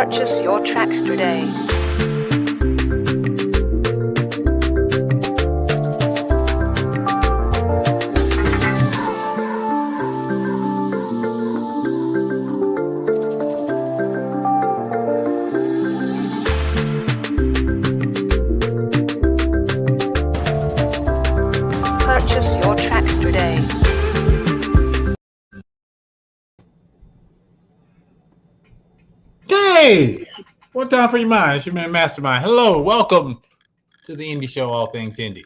Purchase your tracks today. Purchase your tracks today. Hey, one time for your mind. It's your man Mastermind. Hello, welcome to the Indie Show, All Things Indie.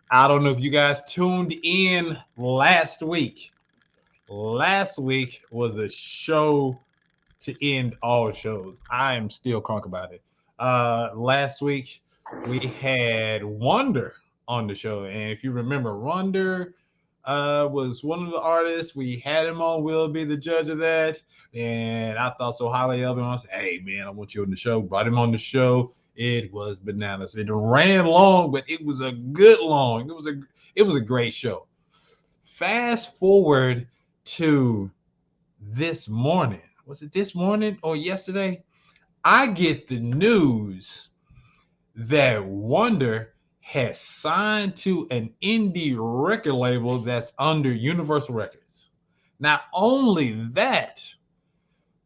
I don't know if you guys tuned in last week. Last week was a show to end all shows. I am still crunk about it. Last week we had Wonder on the show, and if you remember, Wonder was one of the artists. We had him on. We'll be the judge of that. And I thought so highly of him. I said, hey, man, I want you on the show. Brought him on the show. It was bananas. It ran long, but it was a good long. It was a great show. Fast forward to this morning. Was it this morning or yesterday? I get the news that Wonder has signed to an indie record label that's under Universal Records. Not only that,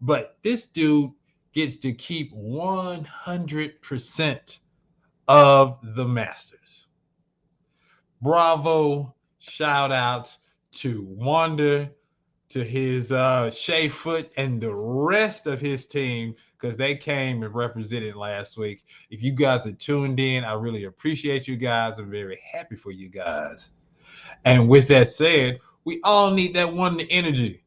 but this dude gets to keep 100% of the masters. Bravo, shout out to Wonder, to his Shay Foot and the rest of his team, because they came and represented last week. If you guys are tuned in, I really appreciate you guys. I'm very happy for you guys. And with that said, we all need that Wonder energy.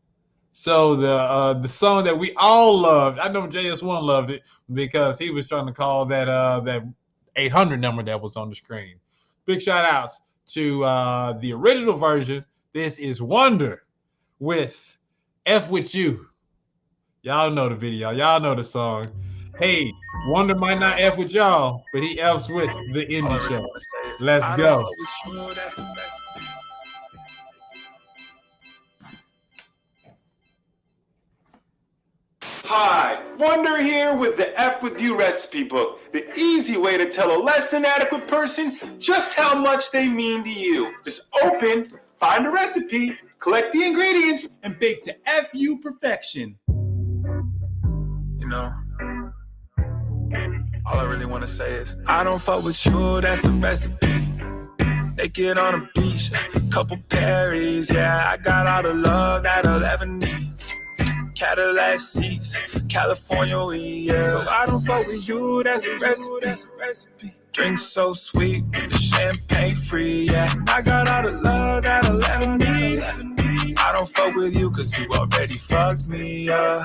So the song that we all loved, I know JS1 loved it because he was trying to call that 800 number that was on the screen. Big shout outs to the original version. This is Wonder with F With You. Y'all know the video. Y'all know the song. Hey, Wonder might not F with y'all, but he F's with the Indie Show. Let's go. Hi, Wonder here with the F With You recipe book, the easy way to tell a less than adequate person just how much they mean to you. Just open, find a recipe, collect the ingredients, and bake to F-U perfection. You know, all I really want to say is, I don't fuck with you, that's a recipe. Naked on a beach, couple Perrys, yeah, I got all the love that I'll ever need. Cadillac seats, California weed, yeah. So I don't fuck with you, that's a recipe. Drink so sweet, with the champagne free, yeah. I got all the love that I'll ever need. I don't fuck with you, cause you already fucked me, yeah.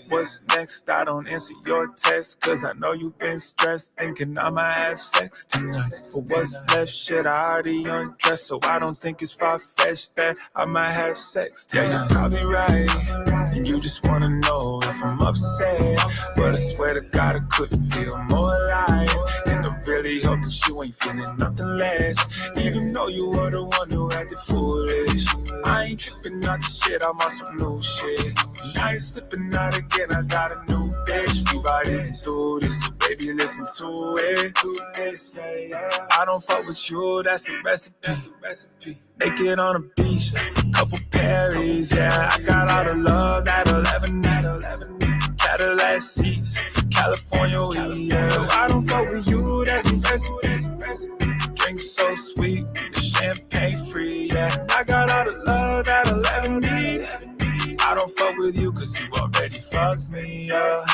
What's next? I don't answer your text, cause I know you've been stressed, thinking I might have sex tonight. But what's left? Shit, I already undressed, so I don't think it's far-fetched that I might have sex tonight. Yeah, you're probably right, and you just wanna know if I'm upset. But I swear to God, I couldn't feel more alive. And I really hope that you ain't feeling nothing less, even though you were the one who acted foolish. I ain't tripping out the shit, I'm on some new shit. And I ain't slipping out again, I got a new bitch. We riding through this, so baby, listen to it. I don't fuck with you, that's the recipe. Naked on a beach, couple Perrys, yeah. I got all the love that I'll ever need. Cadillac seats, California weed, yeah. So I don't fuck with you, that's the recipe. Drink so sweet, the champagne free, yeah. I got all the love that I'll ever need. I don't fuck with you, cause you already fucked me, yeah.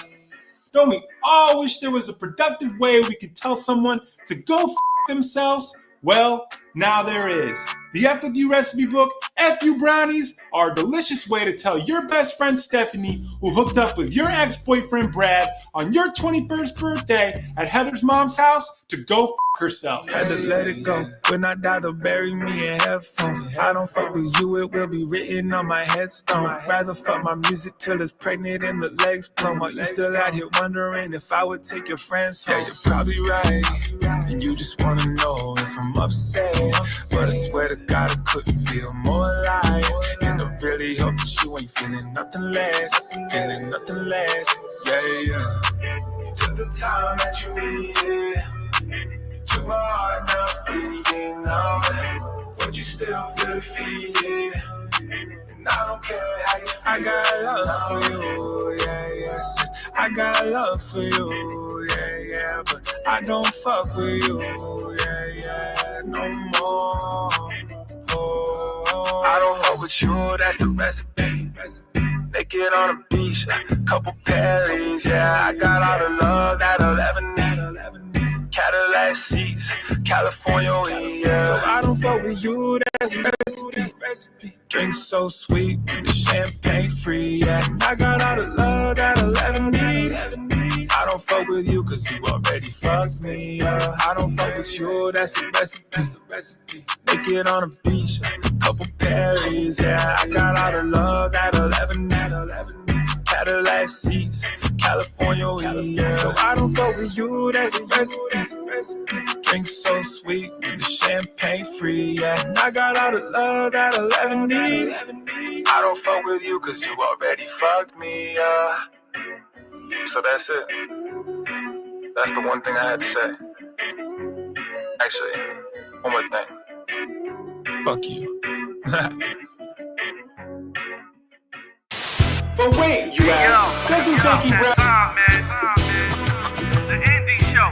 Don't we all wish there was a productive way we could tell someone to go f themselves? Well, now there is. The F With You recipe book, F You Brownies, are a delicious way to tell your best friend Stephanie, who hooked up with your ex-boyfriend Brad on your 21st birthday at Heather's mom's house, to go f herself. Had to let it go. When I die, they'll bury me in headphones. I don't fuck with you, it will be written on my headstone. Rather fuck my music till it's pregnant and the legs blown. While you still out here wondering if I would take your friends home. Yeah, you're probably right, and you just wanna know if I'm upset. But I swear to God, I couldn't feel more lie. And I really hope that you ain't feeling nothing less. Feeling nothing less. Yeah. Took the time that you needed. Took my heart now bleeding out. But you still feel the feeling. And I don't care how you feel. I got love for you, yeah. I got love for you, yeah. But I don't fuck with you, yeah, no more. I don't fuck with you, that's the recipe. Naked on the beach, couple Perry's, yeah. I got all the love that I'll ever need. Cadillac seats, California, yeah. So I don't fuck with you, that's the recipe. Drink so sweet, with the champagne free, yeah. I got all the love that I'll ever need. I don't fuck with you cause you already fucked me, yeah. I don't fuck with you, that's the recipe. Naked on the beach, couple Perry's, yeah. I got all the love that I'll ever need. Cadillac seats, California, yeah. So I don't fuck with you, that's the recipe. Drink so sweet, with the champagne free, yeah. I got all the love that I'll ever need. I don't fuck with you cause you already fucked me, yeah. So that's it. That's the one thing I had to say. Actually, one more thing. Fuck you. But wait, you ask, doesn't Funky Brown... The Indie Show.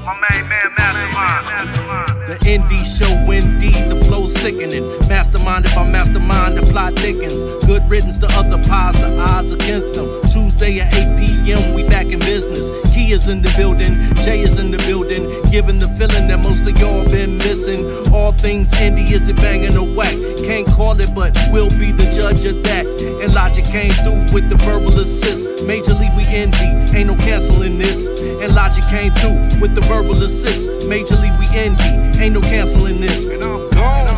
My main man, Mastermind. The indie show, indeed, the flow sickening. Masterminded by mastermind, the plot thickens. Good riddance to other pies, the odds against them. Tuesday at 8 p.m., we back in business. Key is in the building, Jay is in the building. Giving the feeling that most of y'all been missing. All things indie, is it banging or whack? Can't call it, but we'll be the judge of that. And Logic came through with the verbal assist. Major League, we envy, ain't no canceling this. And Logic came through with the verbal assist. Major League, we envy, ain't no canceling this. And I'm gone.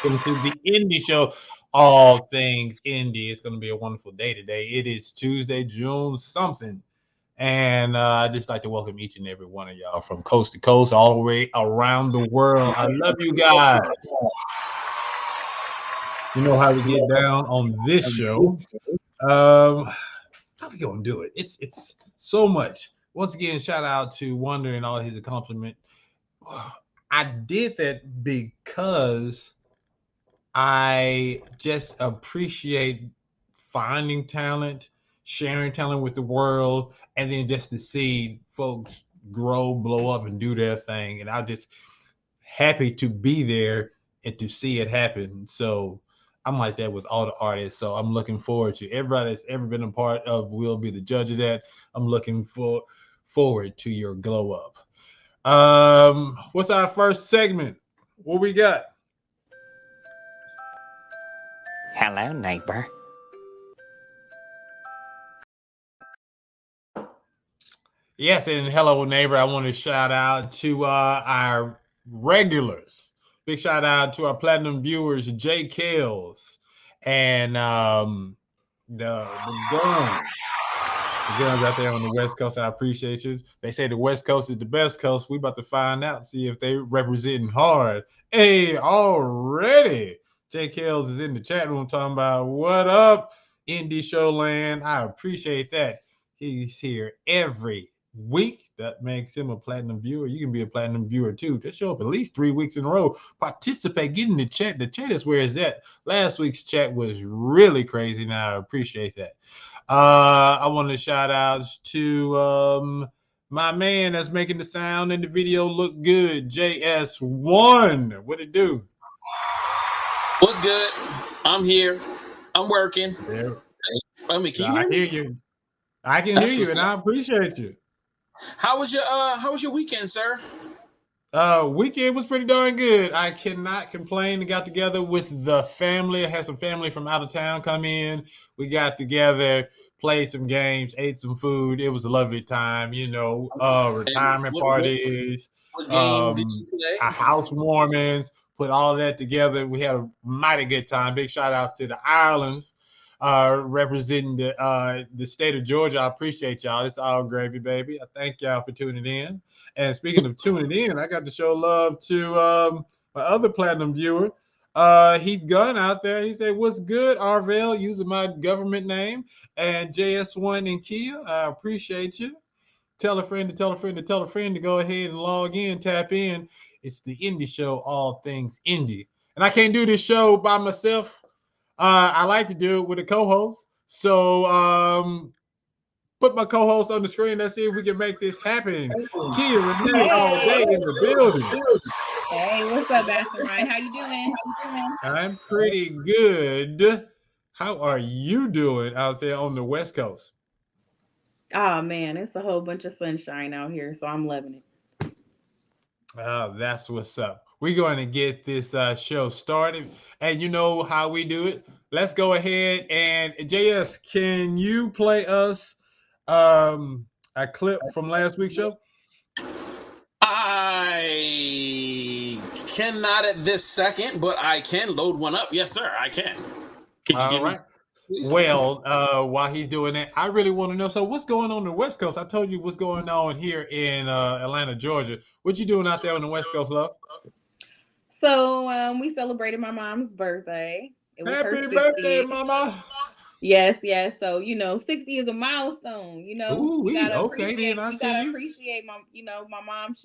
Welcome to the Indie Show, all things indie. It's going to be a wonderful day today. It is Tuesday, June something. And I'd just like to welcome each and every one of y'all from coast to coast, all the way around the world. I love you guys. You know how we get down on this show. How we going to do it? It's so much. Once again, shout out to Wonder and all his accomplishment. I did that because I just appreciate finding talent, sharing talent with the world, and then just to see folks grow, blow up, and do their thing. And I'm just happy to be there and to see it happen. So I'm like that with all the artists. So I'm looking forward to everybody that's ever been a part of will be the judge of that. I'm looking forward to your glow up. What's our first segment? What we got? Hello, neighbor. Yes, and hello, neighbor. I want to shout out to our regulars. Big shout out to our platinum viewers, Jay Kells and the guns. The guns out there on the West Coast. I appreciate you. They say the West Coast is the best coast. We about to find out, see if they representing hard. Hey, already. Jay Kells is in the chat room talking about what up, Indie Showland. I appreciate that. He's here every week. That makes him a platinum viewer. You can be a platinum viewer too. Just show up at least 3 weeks in a row. Participate, get in the chat. The chat is where it's at. Last week's chat was really crazy. Now I appreciate that. I want to shout out to my man that's making the sound and the video look good, JS1. What it do? What's good? I'm here. I'm working. Yeah. I mean, can you hear me? hear you. I can hear you, and I appreciate you. How was your weekend, sir? Weekend was pretty darn good. I cannot complain. I got together with the family. I had some family from out of town come in. We got together, played some games, ate some food. It was a lovely time, you know, retirement parties, What game did you play? housewarmings, put all of that together. We had a mighty good time. Big shout outs to the Irelands. representing the state of Georgia. I appreciate y'all. It's all gravy, baby. I thank y'all for tuning in. And speaking of tuning in, I got to show love to my other platinum viewer. Heath Gunn out there. He said, "What's good, Arvell?" Using my government name. And JS1 and Kia, I appreciate you. Tell a friend to tell a friend to tell a friend to go ahead and log in, tap in. It's the Indie Show, all things indie. And I can't do this show by myself. I like to do it with a co-host. So put my co-host on the screen. Let's see if we can make this happen. Kia Renee all day in the building. Hey, what's up, Mastermind? How you doing? I'm pretty good. How are you doing out there on the West Coast? Oh man, it's a whole bunch of sunshine out here, so I'm loving it. That's what's up. We're going to get this show started, and you know how we do it. Let's go ahead and JS, can you play us a clip from last week's show? I cannot at this second, but I can load one up. Yes, sir, I can. All right. Well, while he's doing that, I really want to know. So, what's going on the West Coast? I told you what's going on here in Atlanta, Georgia. What you doing out there on the West Coast, love? So, we celebrated my mom's birthday. It was Happy her 60th. birthday, mama! Yes. So 60 is a milestone. Ooh, you gotta okay, appreciate. then I You see gotta you. appreciate my mom.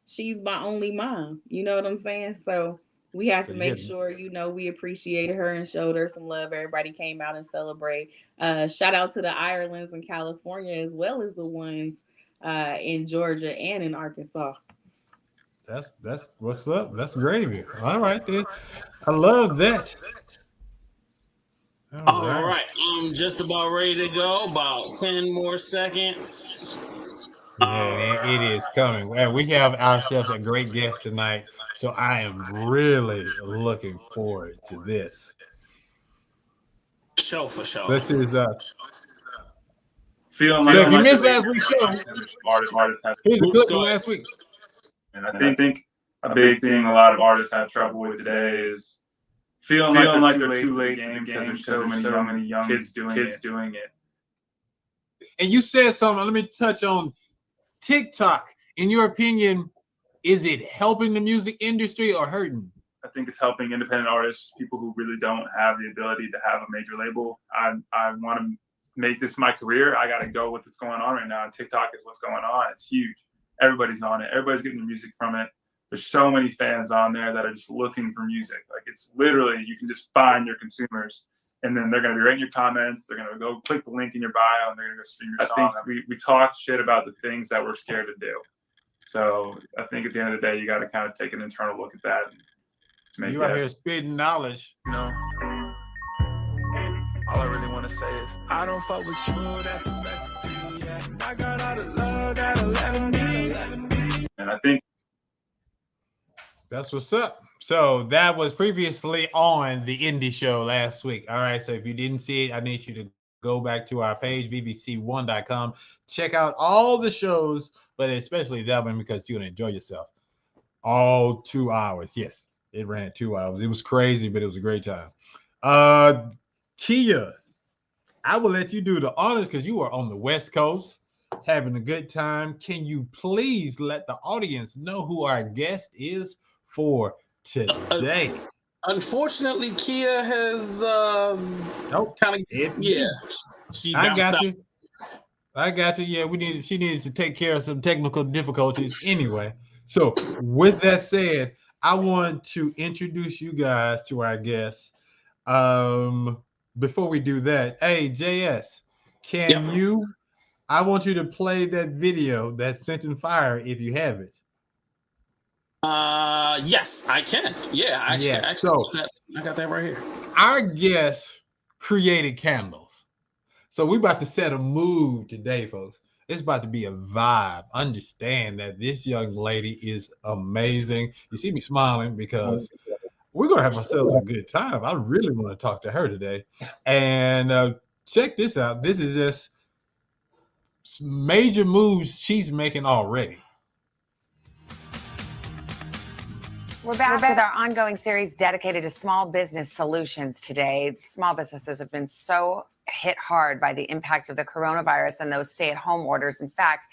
She's my only mom. You know what I'm saying? So we have to make sure we appreciated her and showed her some love. Everybody came out and celebrate. Shout out to the Irelands in California as well as the ones in Georgia and in Arkansas. That's what's up. That's gravy. All right, then. I love that. All right. I'm just about ready to go. About 10 more seconds. Yeah, it is coming. And we have ourselves a great guest tonight. So I am really looking forward to this. Show for show. This is Feeling so like if you missed last week's show, here's a clip from last week. And I think a big thing a lot of artists have trouble with today is feeling like they're too late to the game because there's so many young kids doing it. And you said something. Let me touch on TikTok. In your opinion, is it helping the music industry or hurting? I think it's helping independent artists, people who really don't have the ability to have a major label. I want to make this my career. I got to go with what's going on right now. And TikTok is what's going on. It's huge. Everybody's on it. Everybody's getting the music from it. There's so many fans on there that are just looking for music. Like, it's literally, you can just find your consumers, and then they're going to be writing your comments. They're going to go click the link in your bio, and they're going to go stream your song. I think we talk shit about the things that we're scared to do. So I think at the end of the day, you got to kind of take an internal look at that. You out here spitting knowledge. No. All I really want to say is, I don't fuck with you, that's the recipe. Yeah. I got all the love that'll let me. And I think that's what's up. So that was previously on the Indie Show last week. All right. So if you didn't see it, I need you to go back to our page, bbc1.com. Check out all the shows, but especially that one because you're going to enjoy yourself. All 2 hours. Yes, it ran 2 hours. It was crazy, but it was a great time. Kia, I will let you do the honors because you are on the West Coast having a good time. Can you please let the audience know who our guest is for today? Unfortunately, Kia has kind of I got you. Yeah, she needed to take care of some technical difficulties anyway. So with that said, I want to introduce you guys to our guests. Before we do that, hey JS, I want you to play that video that's Sent in Fire if you have it. Yes, I can. Yeah, I got that right here. Our guest created candles. So we're about to set a mood today, folks. It's about to be a vibe. Understand that this young lady is amazing. You see me smiling because we're going to have ourselves a good time. I really want to talk to her today. And check this out. This is just major moves she's making already. We're back with our ongoing series dedicated to small business solutions today. Small businesses have been so hit hard by the impact of the coronavirus and those stay-at-home orders. In fact,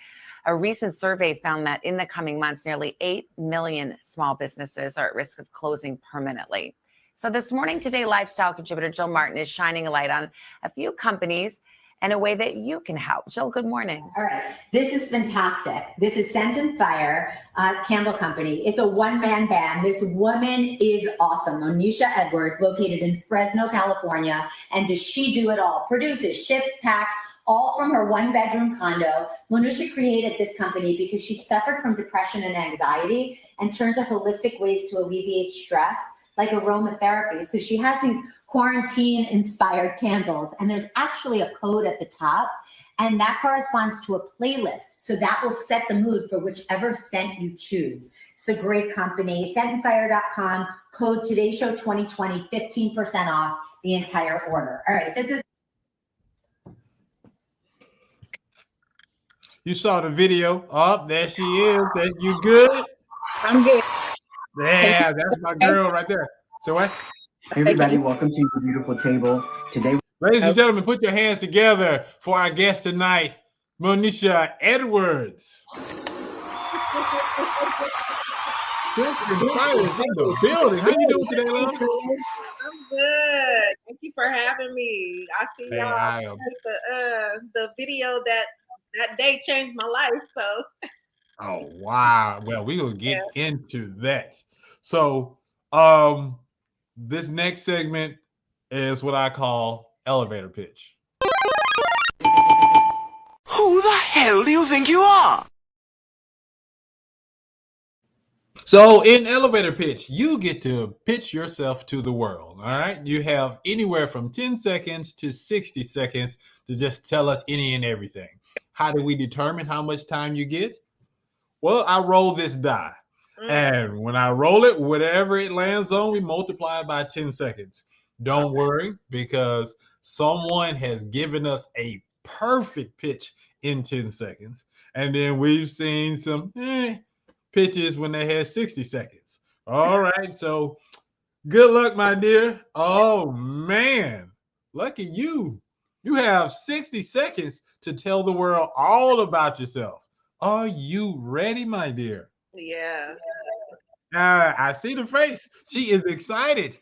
a recent survey found that in the coming months, nearly 8 million small businesses are at risk of closing permanently. So this morning, Today Lifestyle contributor Jill Martin is shining a light on a few companies and a way that you can help. Jill, good morning. All right. This is fantastic. This is Scent and Fire Candle Company. It's a one-man band. This woman is awesome. Manisha Edwards, located in Fresno, California. And does she do it all? Produces, ships, packs, all from her one-bedroom condo. Monisha created this company because she suffered from depression and anxiety and turned to holistic ways to alleviate stress, like aromatherapy. So she has these quarantine-inspired candles, and there's actually a code at the top, and that corresponds to a playlist. So that will set the mood for whichever scent you choose. It's a great company. Scentandfire.com, code TodayShow2020, 15% off the entire order. All right, this is. You saw the video. Oh, there she is. You good? I'm good. Yeah, that's my girl right there. So what? Hey everybody, welcome to your beautiful table. Today, ladies and gentlemen, put your hands together for our guest tonight, Manisha Edwards. The fire is in the building. How you doing today, love? I'm good. Thank you for having me. I see y'all the video that day changed my life. So. Oh wow! Well, we will get into that. So, this next segment is what I call elevator pitch. Who the hell do you think you are? So in elevator pitch, you get to pitch yourself to the world, all right? You have anywhere from 10 seconds to 60 seconds to just tell us any and everything. How do we determine how much time you get? Well, I roll this die. And when I roll it, whatever it lands on, we multiply it by 10 seconds. Don't worry, because someone has given us a perfect pitch in 10 seconds. And then we've seen some pitches when they had 60 seconds. All right, so good luck, my dear. Oh, man, lucky you. You have 60 seconds to tell the world all about yourself. Are you ready, my dear? Yeah. I see the face. She is excited.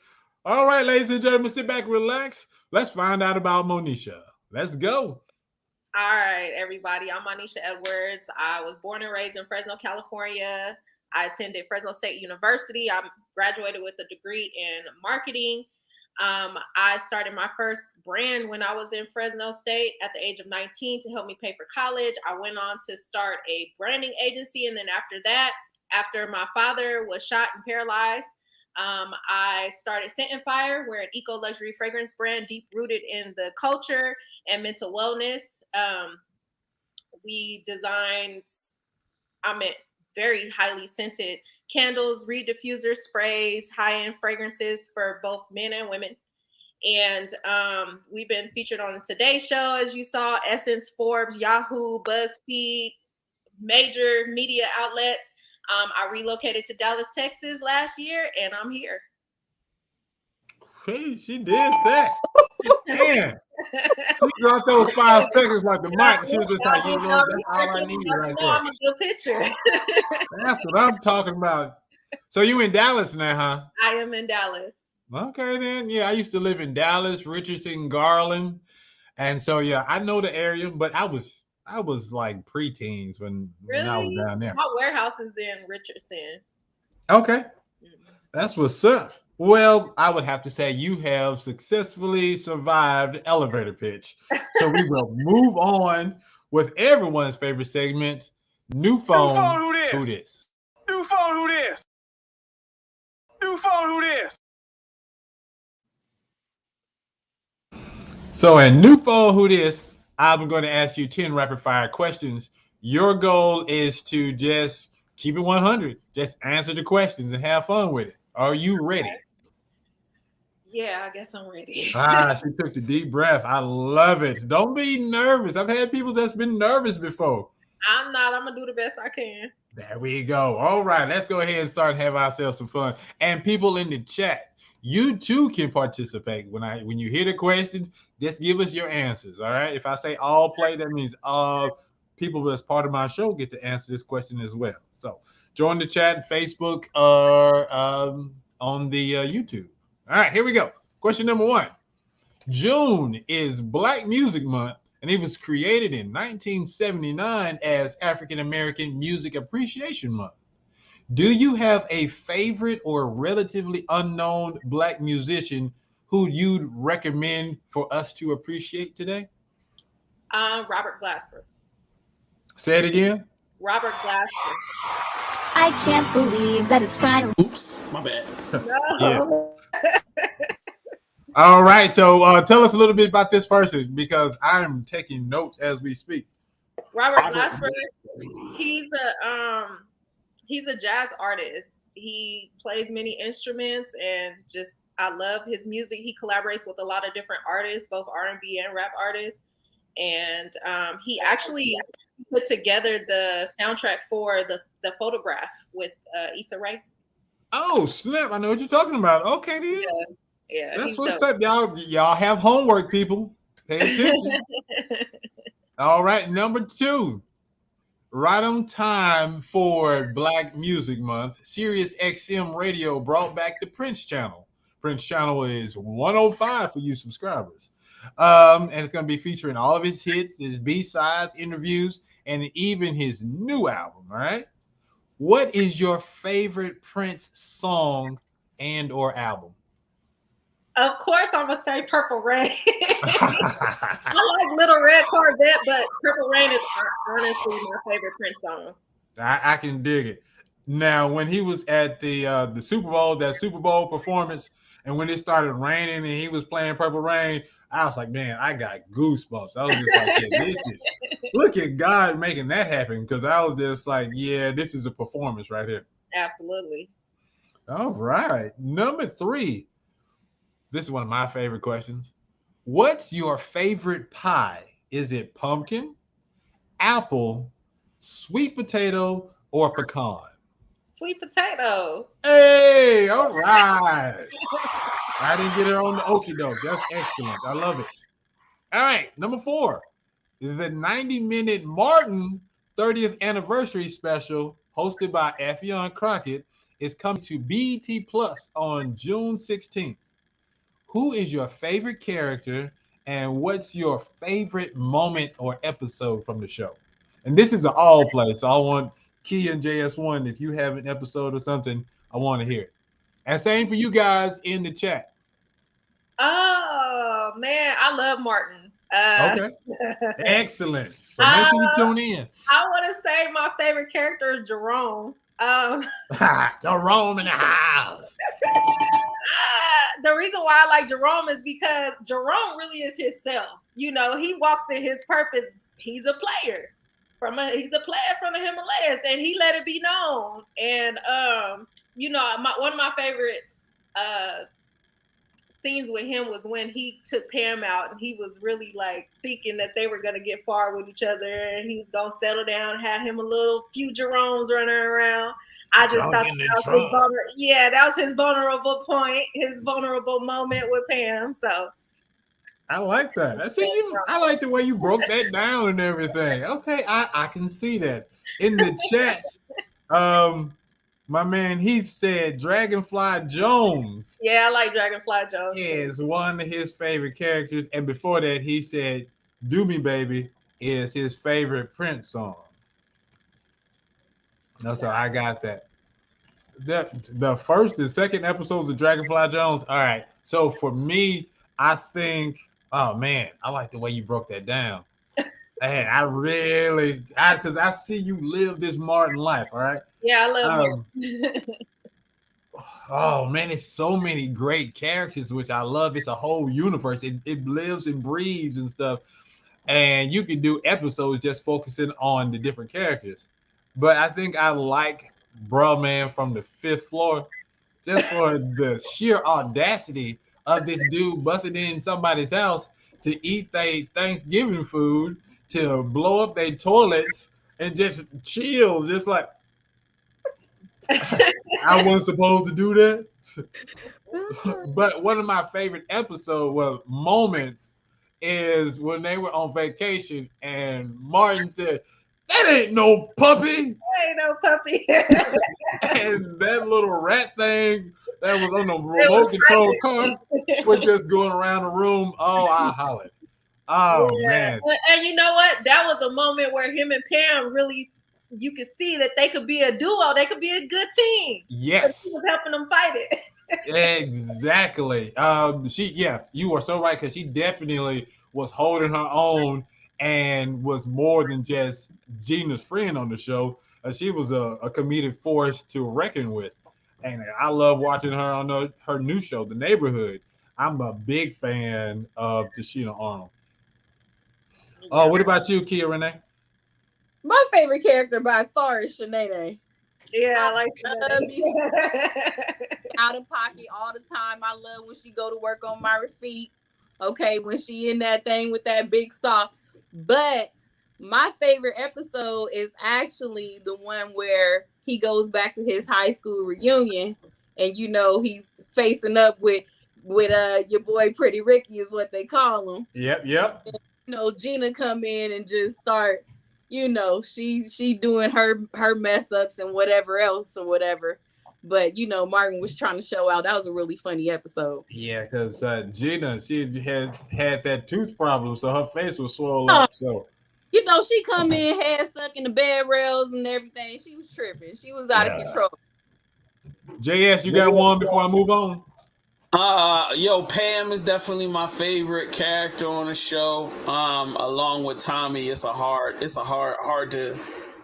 All right, ladies and gentlemen, sit back, relax. Let's find out about Monisha. Let's go. All right, everybody. I'm Manisha Edwards. I was born and raised in Fresno, California. I attended Fresno State University. I graduated with a degree in marketing. I started my first brand when I was in Fresno State at the age of 19 to help me pay for college. I went on to start a branding agency. And then after that, after my father was shot and paralyzed, I started Scent and Fire. We're an eco-luxury fragrance brand deep-rooted in the culture and mental wellness. We designed, very highly scented candles, reed diffusers, sprays, high-end fragrances for both men and women. And we've been featured on the Today Show, as you saw, Essence, Forbes, Yahoo, BuzzFeed, major media outlets. I relocated to Dallas, Texas last year, and I'm here. Hey, she did that. Man, she dropped those 5 seconds like the mic. She was just like, you know, that's all I need right there. I'm a good picture. That's what I'm talking about. So you in Dallas now, huh? I am in Dallas. Okay, then. Yeah, I used to live in Dallas, Richardson, Garland. And so, yeah, I know the area, but I was like preteens when I was down there. My warehouse is in Richardson. Okay. That's what's up. Well, I would have to say you have successfully survived elevator pitch. So we will move on with everyone's favorite segment, New Phone, Who This? New phone, who this? New phone, who this? So in New Phone, Who This? I'm going to ask you 10 rapid fire questions. Your goal is to just keep it 100. Just answer the questions and have fun with it. Are you ready? Yeah, I guess I'm ready. She took the deep breath. I love it. Don't be nervous. I've had people that's been nervous before. I'm not. I'm going to do the best I can. There we go. All right, let's go ahead and start and have ourselves some fun. And people in the chat, you too can participate. When you hear the questions, just give us your answers. All right. If I say all play, that means people that's part of my show get to answer this question as well. So join the chat, Facebook, or on the YouTube. All right, here we go. Question number 1. June is Black Music Month, and it was created in 1979 as African American Music Appreciation Month. Do you have a favorite or relatively unknown Black musician who you'd recommend for us to appreciate today? Robert Glasper. Say it again. Robert Glasper. I can't believe that it's Friday. Oops, my bad. No. All right, so tell us a little bit about this person because I'm taking notes as we speak. Robert Glasper, he's a jazz artist. He plays many instruments and just I love his music. He collaborates with a lot of different artists, both R&B and rap artists. And he actually put together the soundtrack for the Photograph with Issa Rae. Oh, snap. I know what you're talking about. Okay, then. Yeah, that's what's up, y'all. Y'all have homework, people. Pay attention. All right, number 2. Right on time for Black Music Month, Sirius XM Radio brought back the Prince Channel. Prince Channel is 105 for you subscribers. And it's going to be featuring all of his hits, his B-sides, interviews, and even his new album, all right? What is your favorite Prince song and or album? Of course, I'm going to say Purple Rain. I like Little Red Corvette, but Purple Rain is honestly my favorite Prince song. I can dig it. Now, when he was at the Super Bowl, that Super Bowl performance, and when it started raining and he was playing Purple Rain, I was like, man, I got goosebumps. I was just like, yeah, look at God making that happen, because I was just like, yeah, this is a performance right here. Absolutely. All right. Number 3. This is one of my favorite questions. What's your favorite pie? Is it pumpkin, apple, sweet potato, or pecan? Sweet potato. Hey, all right. I didn't get it on the okie doke. That's excellent. I love it. All right, number 4. The 90-minute Martin 30th anniversary special hosted by Affion Crockett is coming to BET Plus on June 16th. Who is your favorite character and what's your favorite moment or episode from the show? And this is an all play, so I want Key and JS1, if you have an episode or something, I want to hear it. And same for you guys in the chat. Oh, man, I love Martin. Okay. Excellent. So make sure you tune in. I want to say my favorite character is Jerome. Jerome in the house. The reason why I like Jerome is because Jerome really is himself. You know, he walks in his purpose. He's a player from the Himalayas, and he let it be known. And you know, one of my favorite scenes with him was when he took Pam out, and he was really like thinking that they were gonna get far with each other, and he's gonna settle down, have him a few Jeromes running around. I just thought that was his vulnerable point, his vulnerable moment with Pam. So I like that. I like the way you broke that down and everything. Okay, I can see that. In the chat, my man Heath said Dragonfly Jones. Yeah, I like Dragonfly Jones. Is one of his favorite characters. And before that, he said Do Me Baby is his favorite Prince song. No, so I got that. The first and second episodes of Dragonfly Jones. All right. So for me, I think, oh man, I like the way you broke that down. And because I see you live this Martin life. All right. Yeah, I love him. Oh man, it's so many great characters, which I love. It's a whole universe. It lives and breathes and stuff. And you can do episodes just focusing on the different characters. But I think I like Bruh Man from the 5th floor just for the sheer audacity of this dude busting in somebody's house to eat their Thanksgiving food, to blow up their toilets and just chill, just like, I wasn't supposed to do that. But one of my favorite moments is when they were on vacation and Martin said, "That ain't no puppy." That ain't no puppy. And that little rat thing that was on the remote control car was just going around the room. Oh, I hollered. Oh, man. And you know what? That was a moment where him and Pam really, you could see that they could be a duo. They could be a good team. Yes. She was helping them fight it. Exactly. Yes, you are so right, because she definitely was holding her own and was more than just Gina's friend on the show. She was a comedic force to reckon with. And I love watching her on her new show, The Neighborhood. I'm a big fan of Tashina Arnold. Oh, what about you, Kia Renee? My favorite character by far is Shanae. Yeah, I like out of pocket all the time. I love when she go to work on my feet. Okay, when she in that thing with that big saw. But my favorite episode is actually the one where he goes back to his high school reunion, and you know he's facing up with your boy Pretty Ricky is what they call him. Yep. And, you know, Gina come in and just start, you know, she doing her mess ups and whatever else or whatever. But you know, Martin was trying to show out. That was a really funny episode. Yeah, because Gina, she had that tooth problem, so her face was swollen up. So you know, she come in head stuck in the bed rails and everything. She was tripping. She was out of control. JS, you got one before I move on? Pam is definitely my favorite character on the show. Along with Tommy, it's hard to,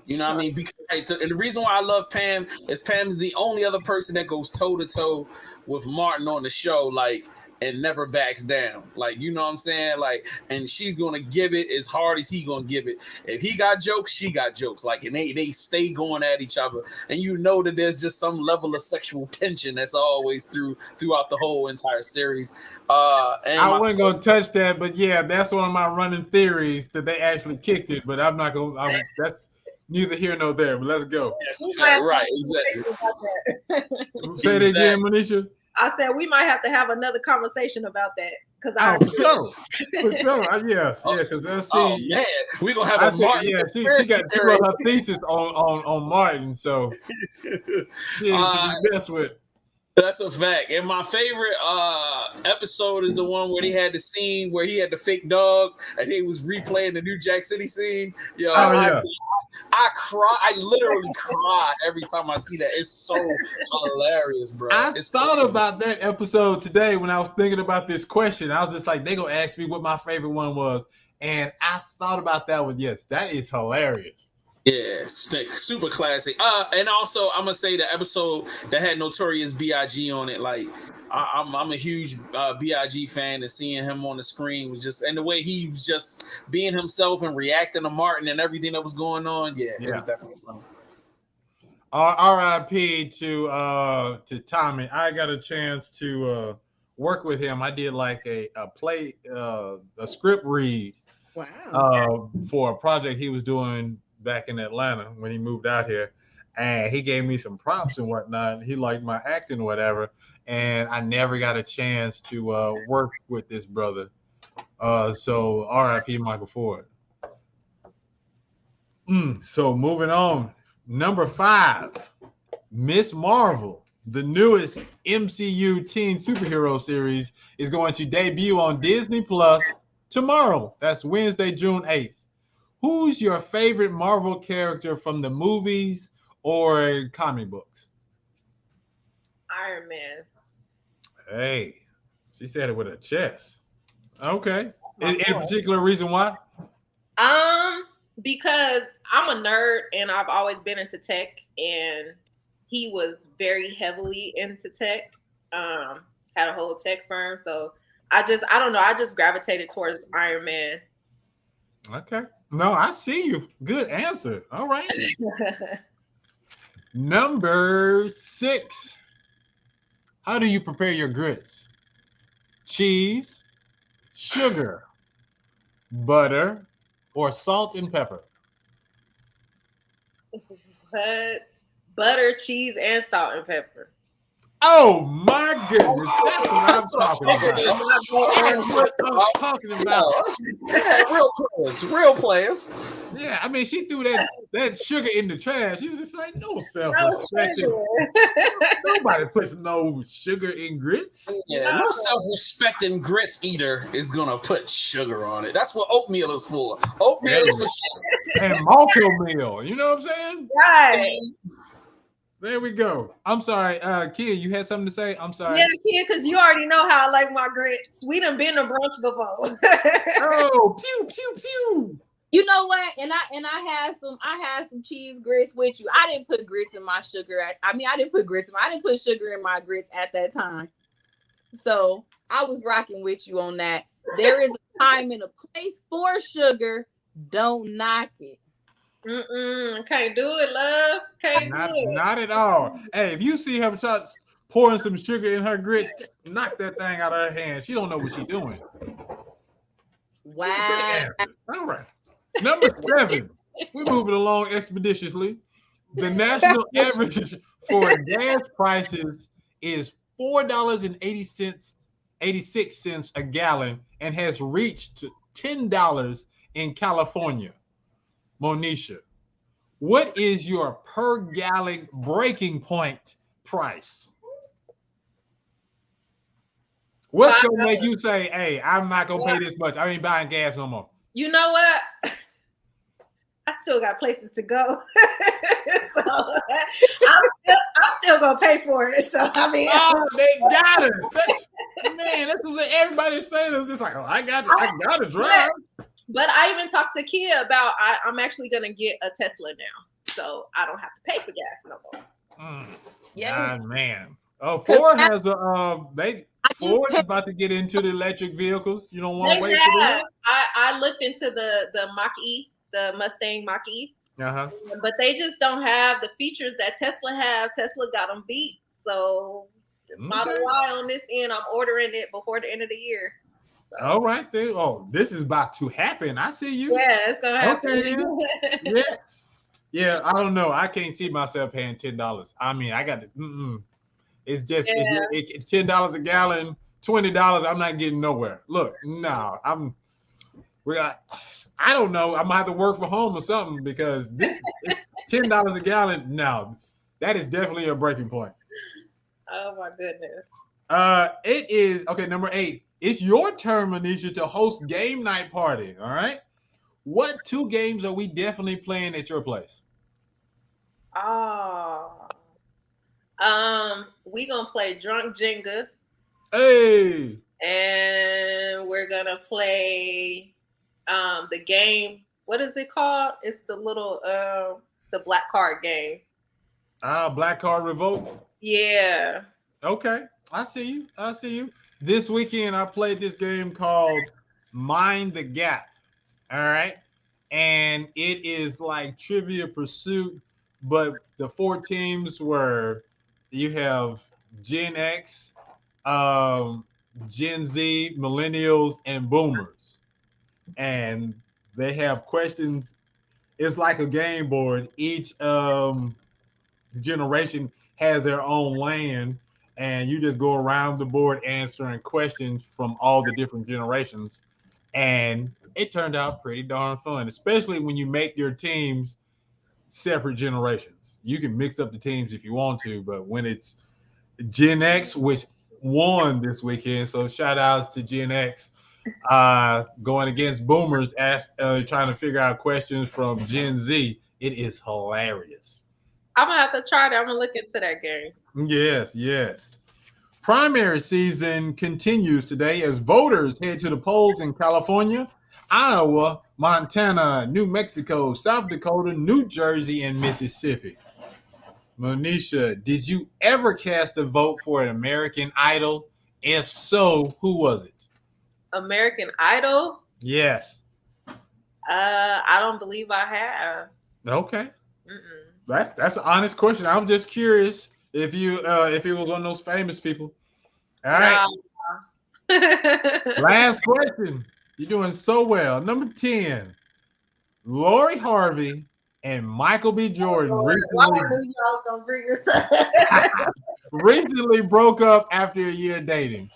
you know what I mean? Because, and the reason why I love Pam is Pam's the only other person that goes toe to toe with Martin on the show, like, and never backs down. Like, you know what I'm saying? Like, and she's gonna give it as hard as he gonna give it. If he got jokes, she got jokes. Like, and they stay going at each other. And you know that there's just some level of sexual tension that's always throughout the whole entire series. And I wasn't gonna touch that, but yeah, that's one of my running theories that they actually kicked it. But I'm not gonna. That's neither here nor there. But let's go. Yes, right, exactly. Say it again, Manisha. I said we might have to have another conversation about that because for sure, yes, yeah, because let's see. Oh man, we gonna have a Martin. Yeah, she got her thesis on Martin, so she should be best with. That's a fact. And my favorite episode is the one where they had the scene where he had the fake dog and he was replaying the New Jack City scene. Yo, I cry. I literally cry every time I see that. It's so hilarious, bro. I thought about that episode today when I was thinking about this question. I was just like, they gonna ask me what my favorite one was, and I thought about that one. Yes, that is hilarious. Yeah, super classic. And also I'm gonna say the episode that had Notorious B.I.G. on it. Like, I'm a huge B.I.G. fan, and seeing him on the screen was just, and the way he was just being himself and reacting to Martin and everything that was going on. Yeah. It was definitely something. R.I.P. to Tommy. I got a chance to work with him. I did like a script read. Wow. For a project he was doing back in Atlanta when he moved out here, and he gave me some props and whatnot. He liked my acting or whatever, and I never got a chance to work with this brother. So R.I.P. Michael Ford. So moving on, number 5, Miss Marvel, the newest MCU teen superhero series, is going to debut on Disney Plus tomorrow. That's Wednesday, June 8th. Who's your favorite Marvel character from the movies or comic books? Iron Man. Hey, she said it with her chest. Okay. Any particular reason why? Because I'm a nerd and I've always been into tech, and he was very heavily into tech. Had a whole tech firm, so I don't know. I just gravitated towards Iron Man. Okay. No, I see you. Good answer. All right. Number 6. How do you prepare your grits? Cheese, sugar, butter, or salt and pepper? What? butter, cheese, and salt and pepper. Oh my goodness, that's what I'm talking about. That's what I'm talking about. Real players. Yeah, I mean, she threw that sugar in the trash. She was just like, no self-respect. Nobody puts no sugar in grits. Yeah, no self-respecting grits eater is gonna put sugar on it. That's what oatmeal is for. Oatmeal is for sugar. And malto meal. You know what I'm saying? Right. There we go. I'm sorry, Kia, you had something to say? I'm sorry. Yeah, Kia, because you already know how I like my grits. We done been to brunch before. Oh, pew pew pew. You know what? And I had some cheese grits with you. I didn't put grits in my sugar. I didn't put sugar in my grits at that time. So I was rocking with you on that. There is a time and a place for sugar. Don't knock it. Can't do it, love. Can't do it. Not at all. Hey, if you see her pouring some sugar in her grits, just knock that thing out of her hand. She don't know what she's doing. Wow. All right. Number 7. We're moving along expeditiously. The national average for gas prices is $4.86 a gallon and has reached $10 in California. Monisha, what is your per gallon breaking point price? What's going to make you say, hey, I'm not going to pay this much. I ain't buying gas no more. You know what? I still got places to go. So I'm still going to pay for it. So, I mean. Oh, they got us. That's what everybody's saying. It's like, oh, I got to drive. But I even talked to Kia about I'm actually gonna get a Tesla now, so I don't have to pay for gas no more. Yes, man. Oh, Ford has a Ford is about to get into the electric vehicles. You don't want to wait for that. I looked into the Mach-E, the Mustang Mach-E, but they just don't have the features that Tesla have. Tesla got them beat, so Model Y on this end, I'm ordering it before the end of the year. All right, then. Oh, this is about to happen. I see you. Yeah, it's gonna happen. Okay. Yes. Yeah, I don't know. I can't see myself paying $10. I mean, I got to. It's just it's $10 a gallon, $20. I'm not getting nowhere. Look, no, I don't know. I'm gonna have to work from home or something because this $10 a gallon. No, that is definitely a breaking point. Oh my goodness. It is okay. Number 8. It's your turn, Manisha, to host game night party. All right. What 2 games are we definitely playing at your place? We gonna play Drunk Jenga. Hey. And we're gonna play the game. What is it called? It's the little the black card game. Black Card Revolt. Yeah. Okay. I see you. This weekend, I played this game called Mind the Gap. All right. And it is like Trivia Pursuit, but the 4 teams were you have Gen X, Gen Z, Millennials, and Boomers. And they have questions. It's like a game board. Each generation has their own land. And you just go around the board answering questions from all the different generations. And it turned out pretty darn fun, especially when you make your teams separate generations. You can mix up the teams if you want to, but when it's Gen X, which won this weekend, so shout outs to Gen X, going against Boomers, trying to figure out questions from Gen Z, it is hilarious. I'm going to have to try that. I'm going to look into that game. Yes. Primary season continues today as voters head to the polls in California, Iowa, Montana, New Mexico, South Dakota, New Jersey, and Mississippi. Monisha, did you ever cast a vote for an American Idol? If so, who was it? American Idol? Yes. I don't believe I have. Okay. That's an honest question. I'm just curious if it was one of those famous people. All right. Last question. You're doing so well. Number 10. Lori Harvey And Michael B. Jordan recently broke up after a year dating.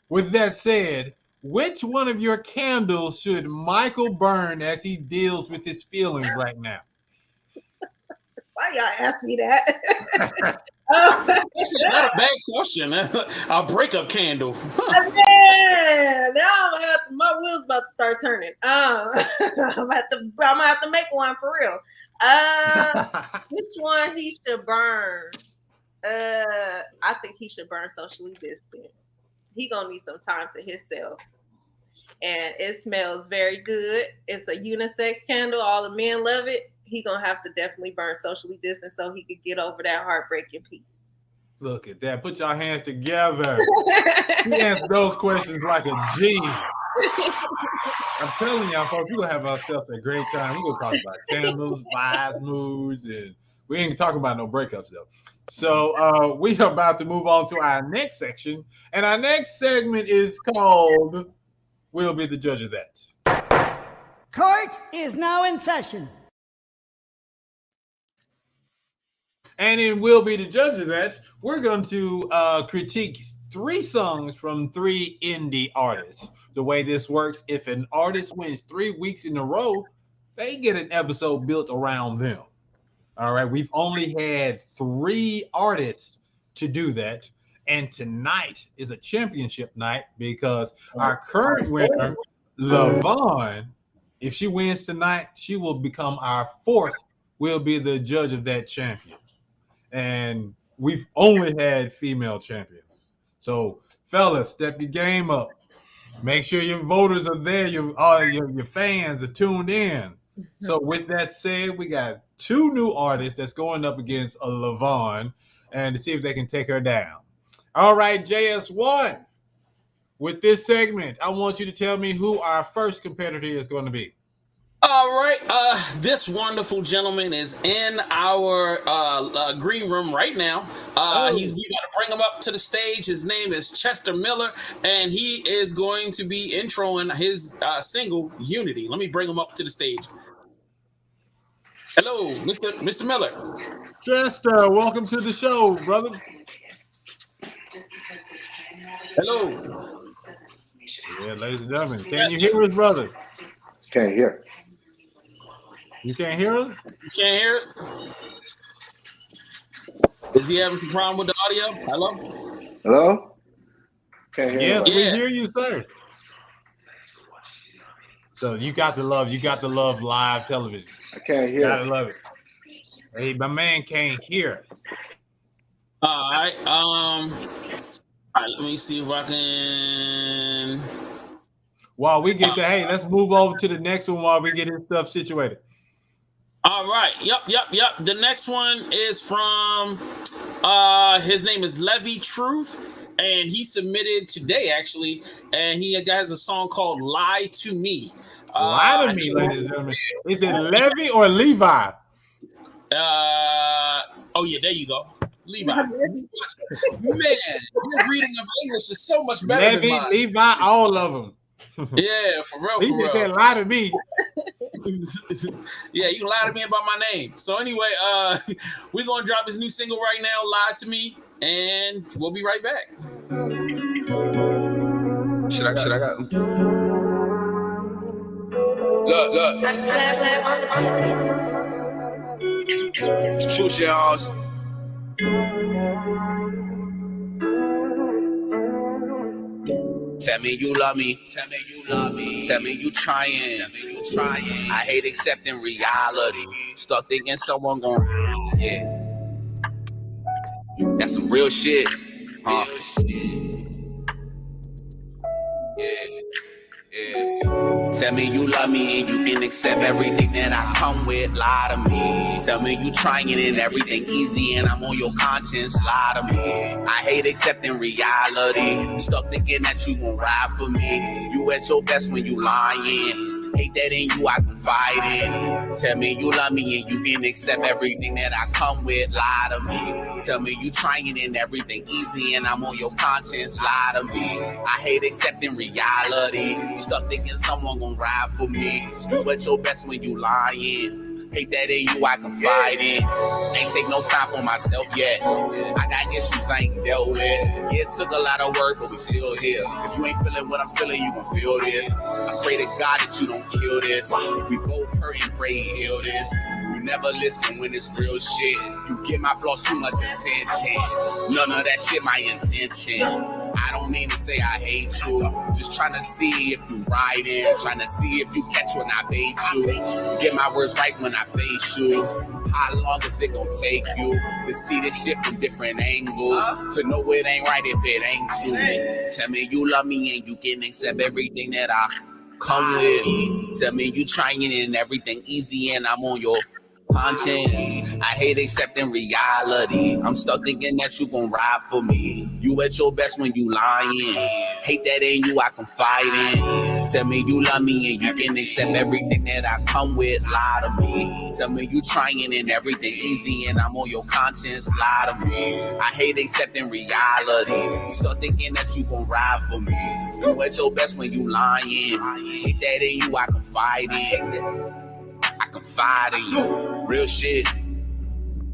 With that said, which one of your candles should Michael burn as he deals with his feelings right now? Why y'all ask me that? That's not a bad question. A breakup candle. Man, now my wheels about to start turning. I'm gonna have to make one for real. Which one he should burn? I think he should burn socially distant. He gonna need some time to himself. And it smells very good. It's a unisex candle. All the men love it. He gonna have to definitely burn socially distant so he could get over that heartbreaking piece. Look at that. Put your hands together. He answered those questions like a G. I'm telling y'all, folks, we're going to have ourselves a great time. We're going to talk about candles, vibes, moods, and we ain't talking about no breakups, though. So we are about to move on to our next section, and our next segment is called We'll Be the Judge of That. Court is now in session. And in We'll Be the Judge of That, we're going to critique 3 songs from 3 indie artists. The way this works, if an artist wins 3 weeks in a row, they get an episode built around them. All right, we've only had 3 artists to do that. And tonight is a championship night because our current winner, LaVon, if she wins tonight, she will become our 4th. We'll be the judge of that champion. And we've only had female champions. So, fellas, step your game up. Make sure your voters are there. Your fans are tuned in. So, with that said, we got 2 new artists that's going up against a LaVon, and to see if they can take her down. All right, JS1. With this segment, I want you to tell me who our first competitor is going to be. All right, this wonderful gentleman is in our green room right now. We got to bring him up to the stage. His name is Chester Miller, and he is going to be introing his single Unity. Let me bring him up to the stage. Hello, Mr. Miller. Chester, welcome to the show, brother. Hello. Yeah, ladies and gentlemen, can you hear us, brother? Can't hear. You can't hear us? You can't hear us? Is he having some problem with the audio? Hello? Hello? Can't hear. Yes, we hear you, sir. So you got to love live television. I can't hear. Gotta love it. Hey, my man can't hear. All right. All right, let me see if I can. While we get hey, let's move over to the next one while we get his stuff situated. All right. Yep. The next one is from his name is Levy Truth, and he submitted today actually, and he has a song called "Lie to Me." Lie to me, ladies and gentlemen. Is it Levy or Levi? Oh yeah, there you go. Levi. Man, your reading of English is so much better than mine. Levi, all of them. Yeah, for real. He just said lie to me. Yeah, you can lie to me about my name. So anyway, we're gonna drop his new single right now, "Lie to Me," and we'll be right back. Should I go? Look. It's true, y'all. Tell me you love me. Tell me you love me. Tell me you trying. Tell me you trying. I hate accepting reality. Stuck thinking someone gon' yeah. That's some real shit. Yeah. Tell me you love me and you can accept everything that I come with. Lie to me. Tell me you trying and everything easy and I'm on your conscience. Lie to me. I hate accepting reality. Stuck thinking that you gon' ride for me. You at your best when you lying. Hate that in you, I confide in. Tell me you love me and you can accept everything that I come with. Lie to me. Tell me you trying and everything easy and I'm on your conscience. Lie to me. I hate accepting reality. Stuck thinking someone gon' ride for me. You at your best when you lying. Hate that in you I confide in. Ain't take no time for myself yet. I got issues I ain't dealt with. Yeah, it took a lot of work, but we still here. If you ain't feeling what I'm feeling, you gon' feel this. I pray to God that you don't kill this. We both hurt and pray and heal this. You never listen when it's real shit. You give my flaws too much attention. None of that shit my intention. I don't mean to say I hate you. Just trying to see if you riding. Trying to see if you catch when I bait you. Get my words right when I face you. How long is it gonna take you to see this shit from different angles? To know it ain't right if it ain't you. Tell me you love me and you can accept everything that I come with. Tell me you trying and everything easy and I'm on your conscience. I hate accepting reality. I'm stuck thinking that you gon' ride for me. You at your best when you lying. Hate that in you I confide in. Tell me you love me and you can accept everything that I come with. Lie to me. Tell me you trying and everything easy and I'm on your conscience. Lie to me. I hate accepting reality. Stuck thinking that you gon' ride for me. You at your best when you lying. Hate that in you I confide in. I confide in you, real shit.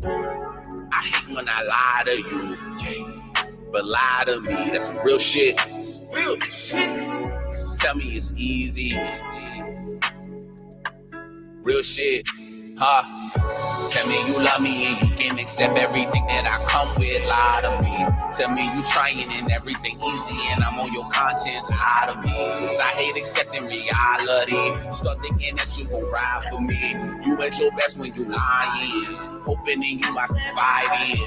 I hate when I lie to you, but lie to me, that's some real shit. Some real shit. Tell me it's easy. Real shit, huh? Tell me you love me and you can accept everything that I come with. Lie to me. Tell me you trying and everything easy and I'm on your conscience. Lie to me. Cause I hate accepting reality. Start thinking that you gon' ride for me. You at your best when you lying. Hoping in you I confide in.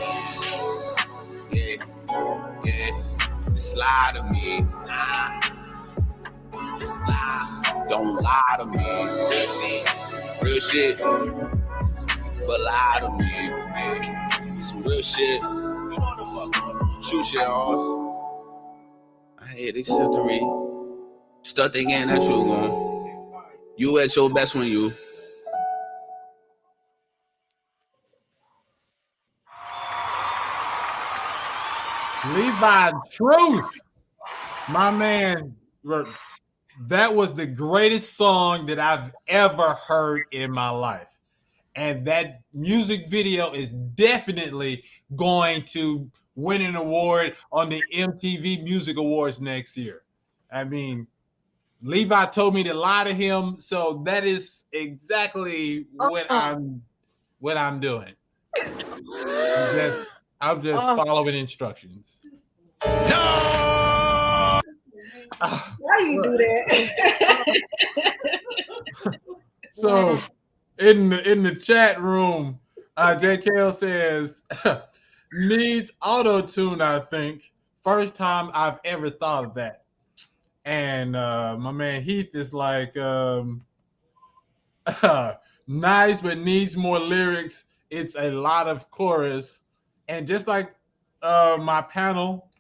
Yeah. Just lie to me. Just lie. Don't lie to me. Real shit. But lie to me, yeah. Some real shit. You know what the fuck, shoot shit off. I hate accepting me. Start thinking that you gon'. You at your best when you. Levi Truth, my man. That was the greatest song that I've ever heard in my life. And that music video is definitely going to win an award on the MTV Music Awards next year. I mean, Levi told me to lie to him, so that is exactly what I'm doing. I'm just following instructions. No! Why you do that? So in the chat room, JKL says needs auto-tune, I think. First time I've ever thought of that. And my man Heath is like nice, but needs more lyrics. It's a lot of chorus. And just like my panel,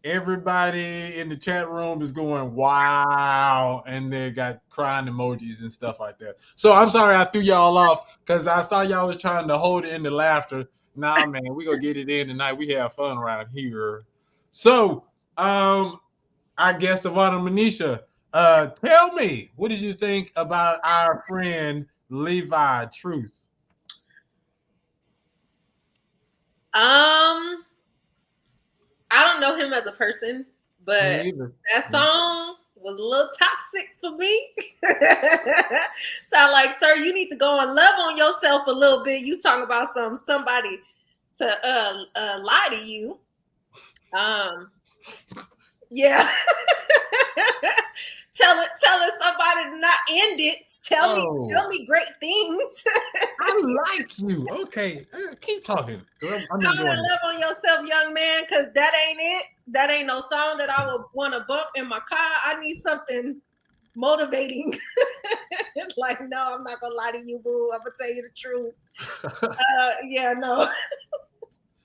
everybody in the chat room is going, wow, and they got crying emojis and stuff like that. So I'm sorry I threw y'all off because I saw y'all was trying to hold it in the laughter. Nah, man, we gonna get it in tonight. We have fun around here. So I guess Savannah Manisha, tell me, what did you think about our friend Levi Truth? I don't know him as a person, but that song was a little toxic for me. Sound like, sir, you need to go and love on yourself a little bit. You talking about somebody to lie to you. Yeah. Telling somebody to not end it. Tell me great things. I like you. Okay, keep talking. I'm love on yourself, young man, because that ain't it. That ain't no song that I would want to bump in my car. I need something motivating. Like, no, I'm not gonna lie to you, boo. I'm gonna tell you the truth. Yeah, no.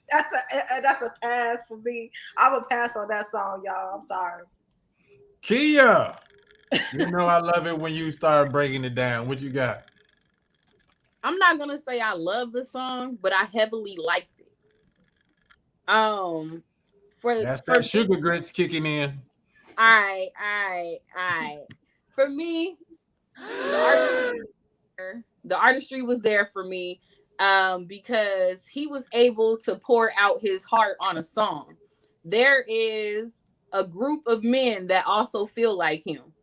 That's a pass for me. I would pass on that song, y'all. I'm sorry. Kia, you know I love it when you start breaking it down. What you got? I'm not gonna say I love the song, but I heavily liked it. That sugar grits kicking in. All right. For me, the artist The artistry was there for me because he was able to pour out his heart on a song. There is a group of men that also feel like him.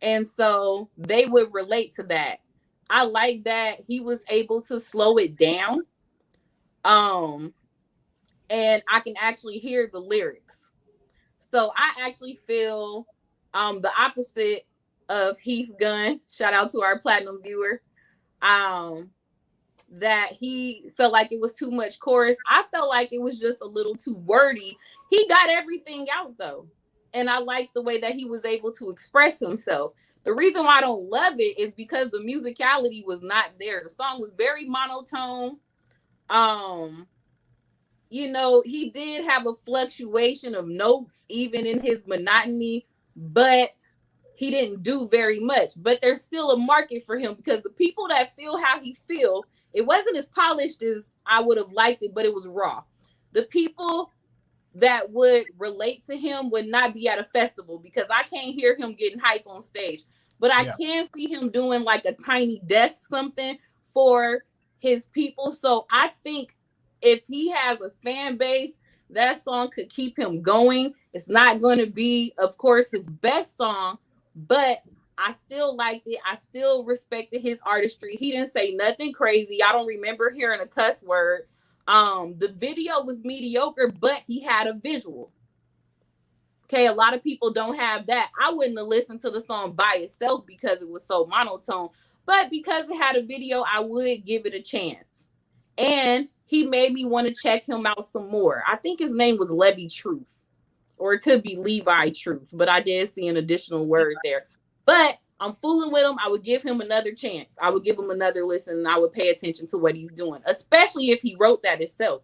And so they would relate to that. I like that he was able to slow it down. And I can actually hear the lyrics. So I actually feel the opposite of Heath Gunn. Shout out to our platinum viewer. That he felt like it was too much chorus. I felt like it was just a little too wordy. He got everything out though. And I like the way that he was able to express himself. The reason why I don't love it is because the musicality was not there. The song was very monotone. You know, he did have a fluctuation of notes even in his monotony, but he didn't do very much. But there's still a market for him because the people that feel how he feel, it wasn't as polished as I would have liked it, but it was raw. The people that would relate to him would not be at a festival because I can't hear him getting hype on stage. But I can see him doing like a tiny desk something for his people. So I think if he has a fan base, that song could keep him going. It's not going to be, of course, his best song, but I still liked it. I still respected his artistry. He didn't say nothing crazy. I don't remember hearing a cuss word. The video was mediocre, but he had a visual. Okay, a lot of people don't have that. I wouldn't have listened to the song by itself because it was so monotone, but because it had a video, I would give it a chance. And he made me want to check him out some more. I think his name was Levy Truth, or it could be Levi Truth, but I did see an additional word there. But I'm fooling with him. I would give him another chance. I would give him another listen, and I would pay attention to what he's doing, especially if he wrote that himself.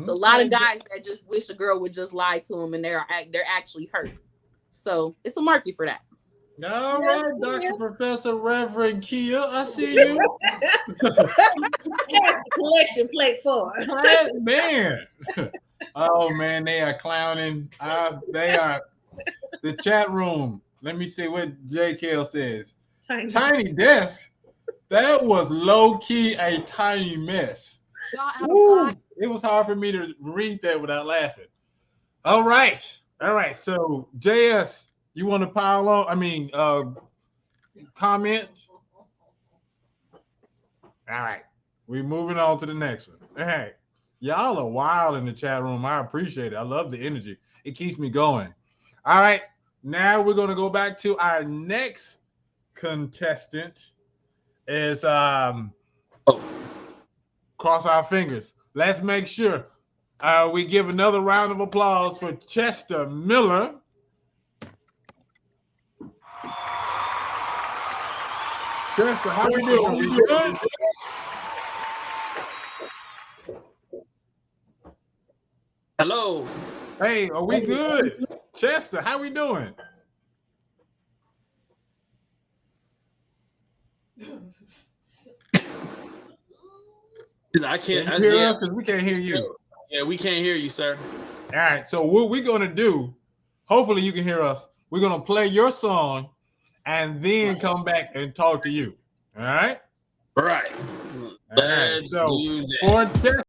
So a lot of guys that just wish a girl would just lie to them, and they're actually hurt. So it's a market for that. All right, Dr. Professor Reverend Kia, I see you. Collection plate 4. Man. Oh man, they are clowning. They are the chat room. Let me see what JKL says. Tiny desk. That was low key a tiny mess. Ooh, it was hard for me to read that without laughing. All right. So JS, you want to pile on? I mean, comment. All right. We're moving on to the next one. Hey, y'all are wild in the chat room. I appreciate it. I love the energy. It keeps me going. All right. Now we're going to go back to our next contestant. Is cross our fingers. Let's make sure we give another round of applause for Chester Miller. Chester, how we doing? We good? Hello. Hey, are we good? Chester, how we doing? I can't hear us because we can't hear you. Yeah, we can't hear you, sir. All right. So what we're gonna do, hopefully you can hear us. We're gonna play your song and then come back and talk to you. All right? Right. Let's do that. For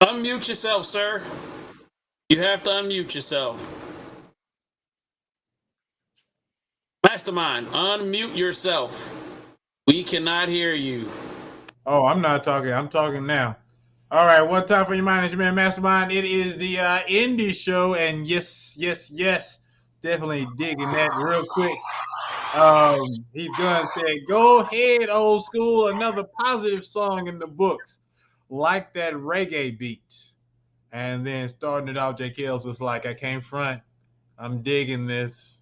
Unmute yourself, sir. You have to unmute yourself. Mastermind, unmute yourself. We cannot hear you. Oh, I'm not talking. I'm talking now. All right, one time for your mind, it's your man Mastermind. It is the indie show, and yes, definitely digging that real quick. He's gonna say, "Go ahead, old school." Another positive song in the books, like that reggae beat. And then starting it off, J. Kills was like, "I can't front. I'm digging this."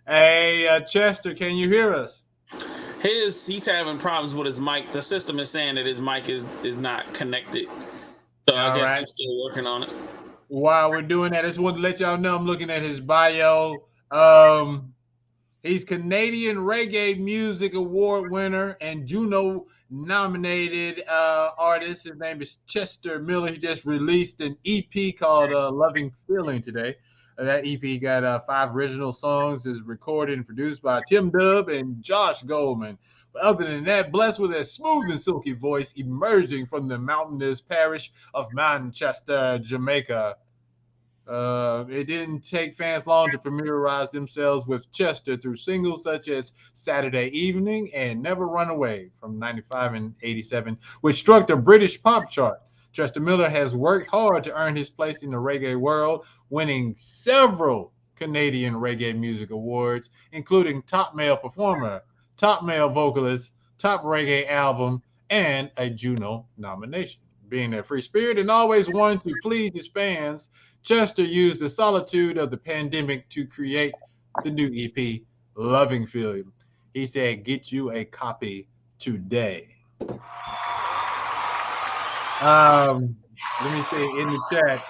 Hey, Chester, can you hear us? He's having problems with his mic. The system is saying that his mic is not connected. So I guess he's still working on it. While we're doing that, I just wanted to let y'all know I'm looking at his bio. He's Canadian Reggae Music Award winner and Juno nominated artist. His name is Chester Miller. He just released an EP called Loving Feeling today. That EP got 5 original songs. Is recorded and produced by Tim Dubb and Josh Goldman. But other than that, blessed with a smooth and silky voice emerging from the mountainous parish of Manchester, Jamaica. It didn't take fans long to familiarize themselves with Chester through singles such as Saturday Evening and Never Run Away from 95 and 87, which struck the British pop chart. Chester Miller has worked hard to earn his place in the reggae world, winning several Canadian Reggae Music Awards, including Top Male Performer, Top Male Vocalist, Top Reggae Album, and a Juno nomination. Being a free spirit and always wanting to please his fans, Chester used the solitude of the pandemic to create the new EP, Loving Feeling. He said, "Get you a copy today." Let me say in the chat,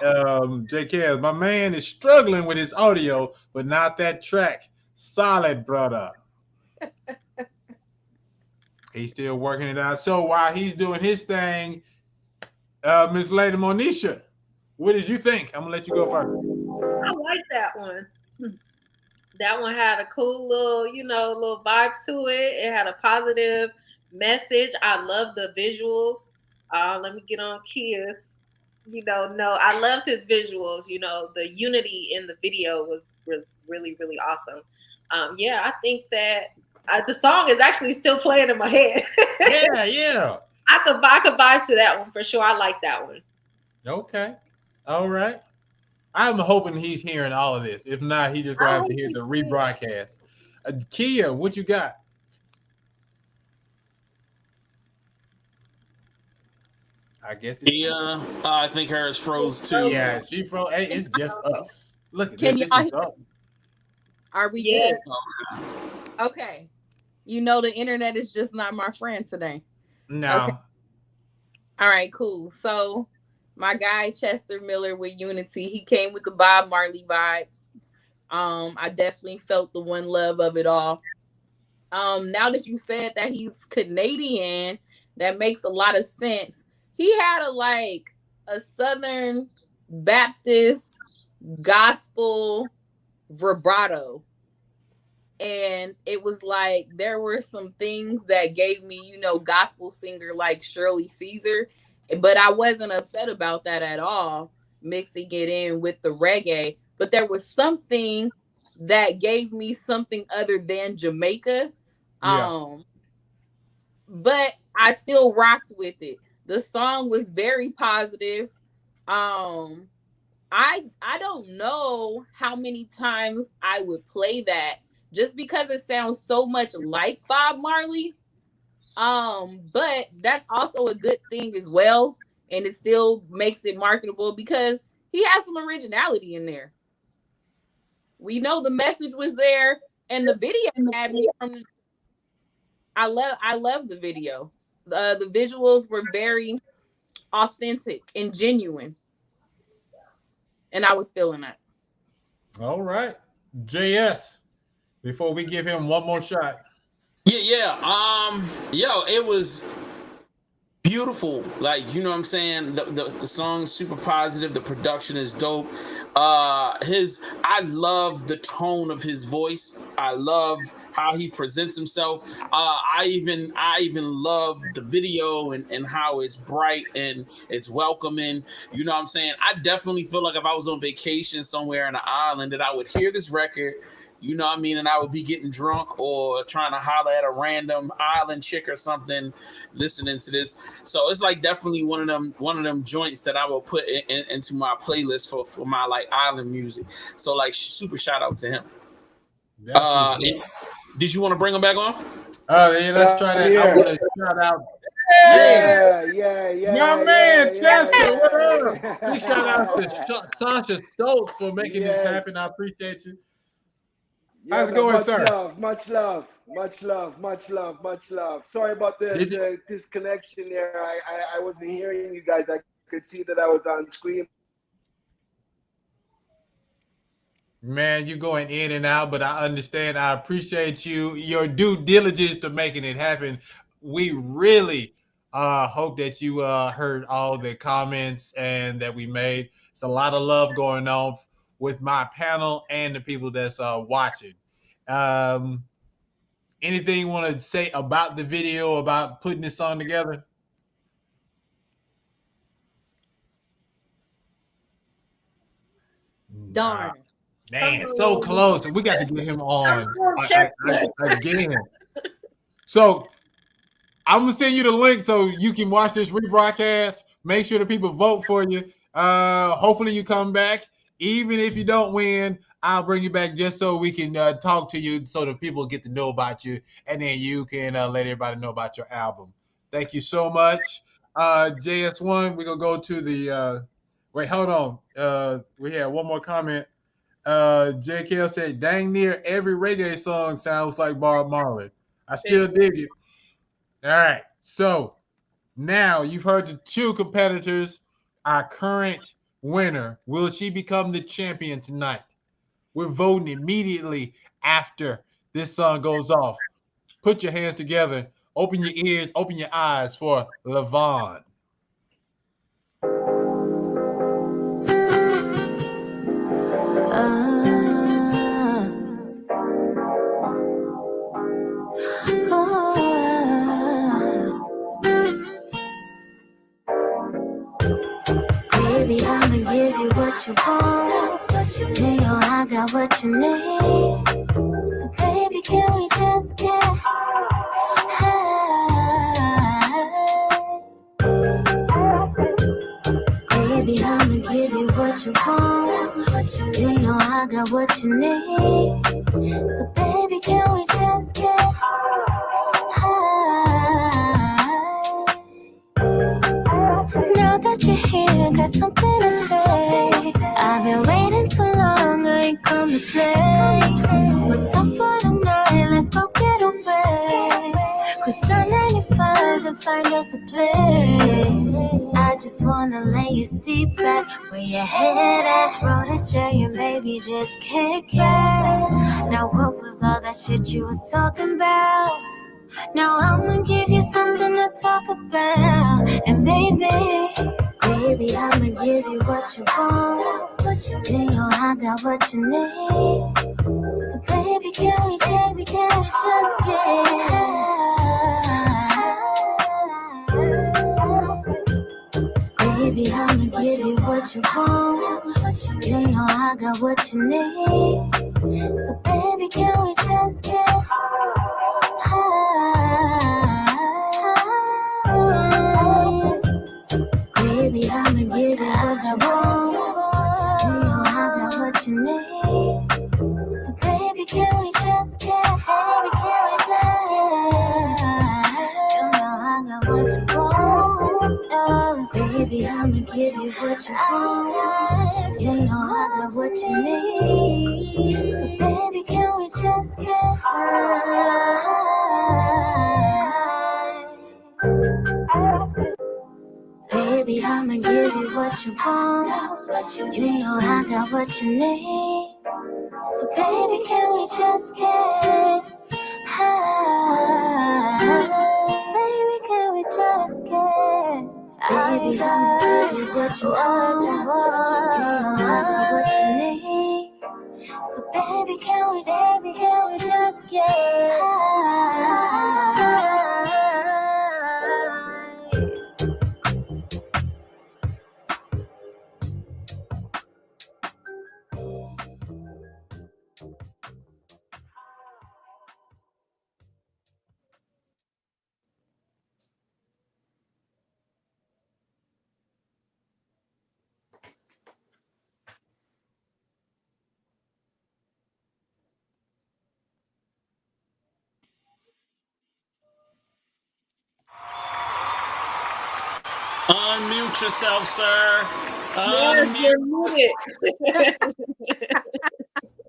JK, my man is struggling with his audio, but not that track. Solid, brother. He's still working it out. So while he's doing his thing, Miss Lady Monisha, what did you think? I'm gonna let you go first. I like that one. That one had a cool little vibe to it. It had a positive message. I love the visuals. Let me get on Kia's. I loved his visuals. The unity in the video was really, really awesome. I think that the song is actually still playing in my head. Yeah. I could vibe to that one for sure. I like that one. Okay. All right. I'm hoping he's hearing all of this. If not, he just gonna have to hear the rebroadcast. Kia, what you got? I guess it's Kia. I think hers froze too. Yeah, she froze. Hey, it's just us. Look at Can this. y'all This is Are we good? Okay. The internet is just not my friend today. No. Okay. All right, cool. So my guy Chester Miller with Unity, he came with the Bob Marley vibes. I definitely felt the one love of it all. Now that you said that he's Canadian, that makes a lot of sense. He had a Southern Baptist gospel vibrato. And it was like there were some things that gave me, gospel singer like Shirley Caesar, but I wasn't upset about that at all, mixing it in with the reggae. But there was something that gave me something other than Jamaica. Yeah. But I still rocked with it. The song was very positive. I don't know how many times I would play that just because it sounds so much like Bob Marley. But that's also a good thing as well. And it still makes it marketable because he has some originality in there. We know the message was there and the video had me from. I love the video. The visuals were very authentic and genuine. And I was feeling that. All right. JS, before we give him one more shot. Yeah. It was beautiful. Like, you know what I'm saying? The song's super positive. The production is dope. I love the tone of his voice. I love how he presents himself. I even love the video and how it's bright and it's welcoming. You know what I'm saying? I definitely feel like if I was on vacation somewhere in an island that I would hear this record, you know what I mean? And I would be getting drunk or trying to holler at a random island chick or something listening to this. So it's like definitely one of them joints that I will put into my playlist for my like island music. So like super shout out to him. Did you want to bring him back on? Yeah, let's try that. I want to shout out. Yeah. My man, Chester, what up? Big shout out to Sasha Stokes for making this happen. I appreciate you. How's it going, sir? Much love. Sorry about the disconnection there. I wasn't hearing you guys. I could see that I was on screen. Man, you're going in and out, but I understand. I appreciate your due diligence to making it happen. We really hope that you heard all the comments and that we made. It's a lot of love going on with my panel and the people that's watching. Anything you want to say about the video, about putting this song together? Darn. Man, so close. We got to get him on again. So I'm gonna send you the link so you can watch this rebroadcast. Make sure the people vote for you. Hopefully you come back. Even if you don't win, I'll bring you back just so we can talk to you so that people get to know about you, and then you can let everybody know about your album. Thank you so much. JS1, we're gonna go to the wait, hold on. We have one more comment. JKL said, dang near every reggae song sounds like Bob Marley. I still dig it. All right. So now you've heard the two competitors. Our current winner, will she become the champion tonight? We're voting immediately after this song goes off. Put your hands together. Open your ears. Open your eyes for LaVon. Baby, I'ma give you what you want. You know I got what you need. So baby, can we just get high? Baby, I'ma give you what you want. You know I got what you need. So baby, can we just get high? Now that you're here, got something to say. I've been waiting too long, I ain't come to play. What's up for tonight? Let's go get away. Crystal 95 and find us a place. I just wanna lay your seat back where your head at. Roll this J and baby just kick back. Now what was all that shit you was talking about? Now I'ma give you something to talk about. And baby, I'ma give you what you want. You know I got what you need. So baby, can we just get high? Baby, I'ma give you what you want. You know I got what you need. So baby, can we just get high? Baby, I'ma give you what you want. You know I got what you need. So baby, can we just get high? You know I got what you want. Oh, baby, I'ma give you what you want. You know I got what you need. So baby, can we just get high? Baby, I'ma give you what you want. You know I got what you need. So baby, can we just get high? Baby, can we just get Baby, I'm good what you want, what you need. So baby, can we just get high? Unmute yourself, sir. Yes, you're muted.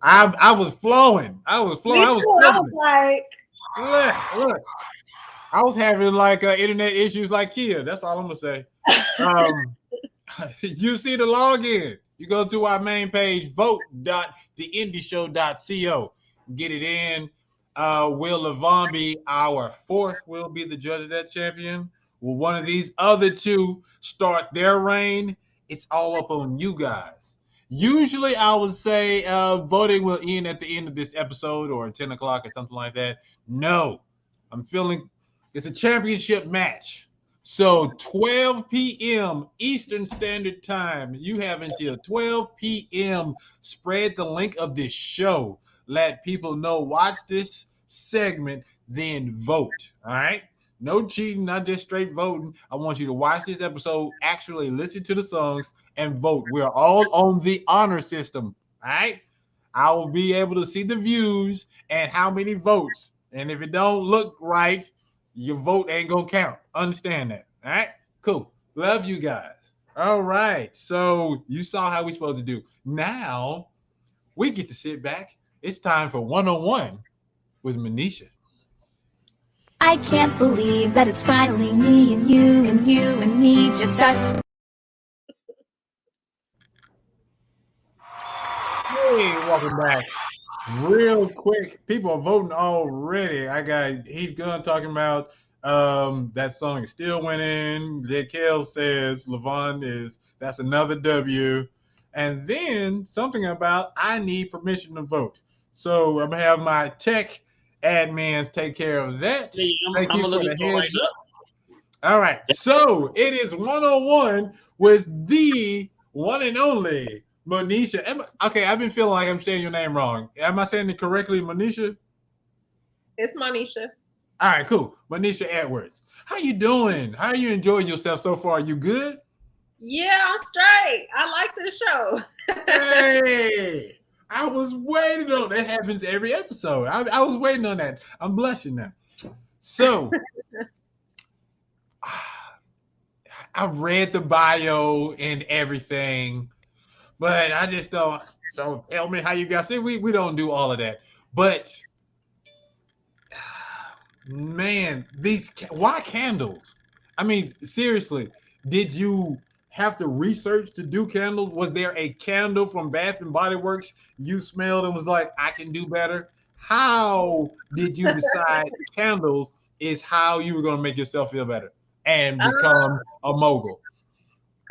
I was flowing. I was Me too. I was like, look. I was having like internet issues like Kia. That's all I'm gonna say. You see the login. You go to our main page, vote.theindieshow.co. Get it in. Will Levon be our fourth? Will be the judge of that champion? Will one of these other two start their reign? It's all up on you guys. Usually, I would say voting will end at the end of this episode or 10 o'clock or something like that. No, I'm feeling it's a championship match. So 12 p.m. Eastern Standard Time. You have until 12 p.m. Spread the link of this show. Let people know. Watch this segment, then vote. All right? No cheating, not just straight voting. I want you to watch this episode, actually listen to the songs, and vote. We're all on the honor system. All right? I will be able to see the views and how many votes. And if it don't look right, your vote ain't gonna count. Understand that. All right? Cool. Love you guys. All right. So you saw how we supposed to do. Now we get to sit back. It's time for 101 with Manisha. I can't believe that it's finally me and you and you and me, just us. Hey, welcome back. Real quick, people are voting already. I got Heath Gunn talking about that song is still winning. JKL says that's another W. And then something about I need permission to vote. So I'm gonna have my tech admins take care of that. Yeah, Thank I'm you for looking the for right heads up. All right, so it is 101 with the one and only Monisha. Okay, I've been feeling like I'm saying your name wrong. Am I saying it correctly, Monisha? it's Manisha. All right, cool. Manisha Edwards. How you doing? How are you enjoying yourself so far? You good? Yeah, I'm straight. I like this show. Hey, I was waiting on that. Happens every episode. I was waiting on that. I'm blushing now. So I read the bio and everything, but I just don't. So tell me how you guys see. We don't do all of that. But man, why candles? I mean, seriously, did you have to research to do candles? Was there a candle from Bath and Body Works you smelled and was like, I can do better? How did you decide candles is how you were going to make yourself feel better and become a mogul?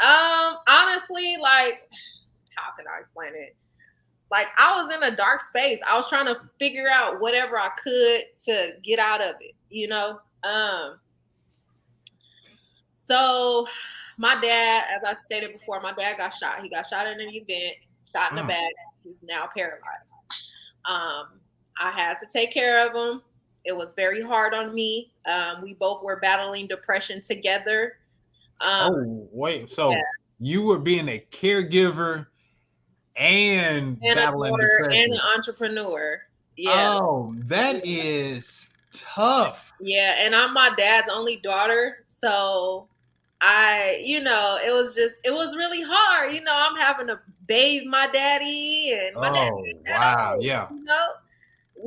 Honestly, like, how can I explain it? Like, I was in a dark space. I was trying to figure out whatever I could to get out of it, you know? So my dad, as I stated before, my dad got shot. He got shot in an event, shot in the back. He's now paralyzed. I had to take care of him. It was very hard on me. We both were battling depression together. Wait. So you were being a caregiver and battling depression. And an entrepreneur. Yeah. Oh, that is tough. Yeah, and I'm my dad's only daughter, so it was really hard. You know, I'm having to bathe my daddy and my dad. Wow, yeah. You know,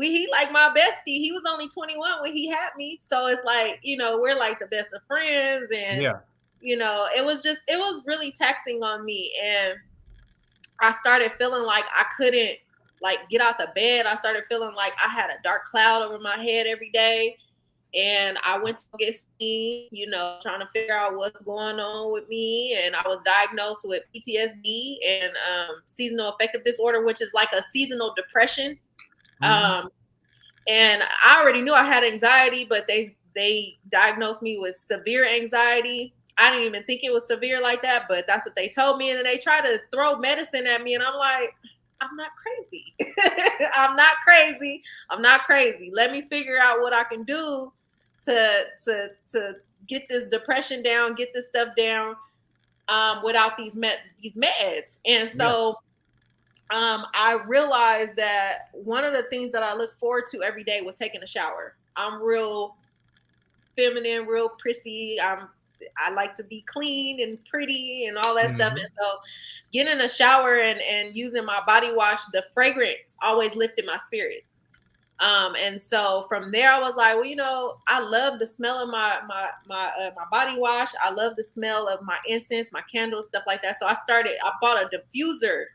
he like my bestie. He was only 21 when he had me, so it's like, we're like the best of friends, and it was really taxing on me, and I started feeling like I couldn't like get out the bed. I started feeling like I had a dark cloud over my head every day. And I went to get seen, you know, trying to figure out what's going on with me. And I was diagnosed with PTSD and seasonal affective disorder, which is like a seasonal depression. And I already knew I had anxiety, but they diagnosed me with severe anxiety. I didn't even think it was severe like that, but that's what they told me. And then they tried to throw medicine at me, and I'm like, I'm not crazy. I'm not crazy. I'm not crazy. Let me figure out what I can do to get this depression down, get this stuff down without these meds. And so I realized that one of the things that I look forward to every day was taking a shower. I'm real feminine, real prissy. I like to be clean and pretty and all that stuff. And so getting a shower and using my body wash, the fragrance always lifted my spirits. And so from there, I was like, well, you know, I love the smell of my body wash. I love the smell of my incense, my candles, stuff like that. So I bought a diffuser,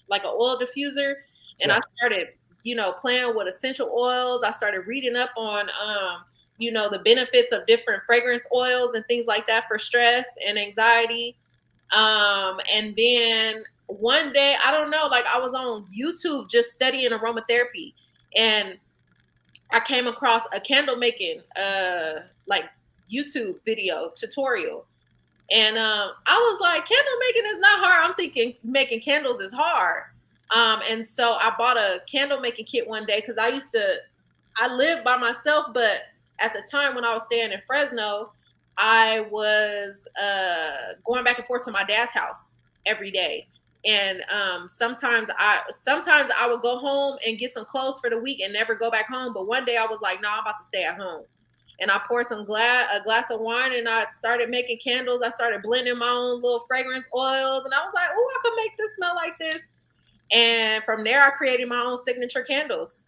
like an oil diffuser. And I started, you know, playing with essential oils. I started reading up on, you know, the benefits of different fragrance oils and things like that for stress and anxiety. And then one day, I don't know, like I was on YouTube just studying aromatherapy, and I came across a candle making like YouTube video tutorial. And I was like, candle making is not hard. I'm thinking making candles is hard. And so I bought a candle making kit one day because I lived by myself, but at the time when I was staying in Fresno, I was going back and forth to my dad's house every day. And sometimes I would go home and get some clothes for the week and never go back home. But one day I was like, no, I'm about to stay at home. And I poured a glass of wine, and I started making candles. I started blending my own little fragrance oils. And I was like, oh, I could make this smell like this. And from there, I created my own signature candles.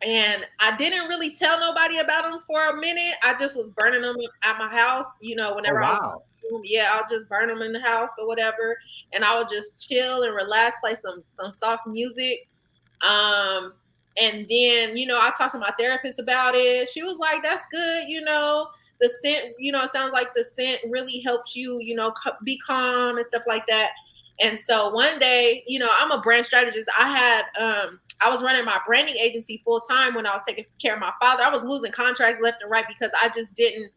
And I didn't really tell nobody about them for a minute. I just was burning them at my house, you know, whenever I'll just burn them in the house or whatever. And I would just chill and relax, play some soft music. And then, you know, I talked to my therapist about it. She was like, that's good. You know, the scent, you know, it sounds like the scent really helps you, you know, be calm and stuff like that. And so one day, you know, I'm a brand strategist. I was running my branding agency full time when I was taking care of my father. I was losing contracts left and right because I just didn't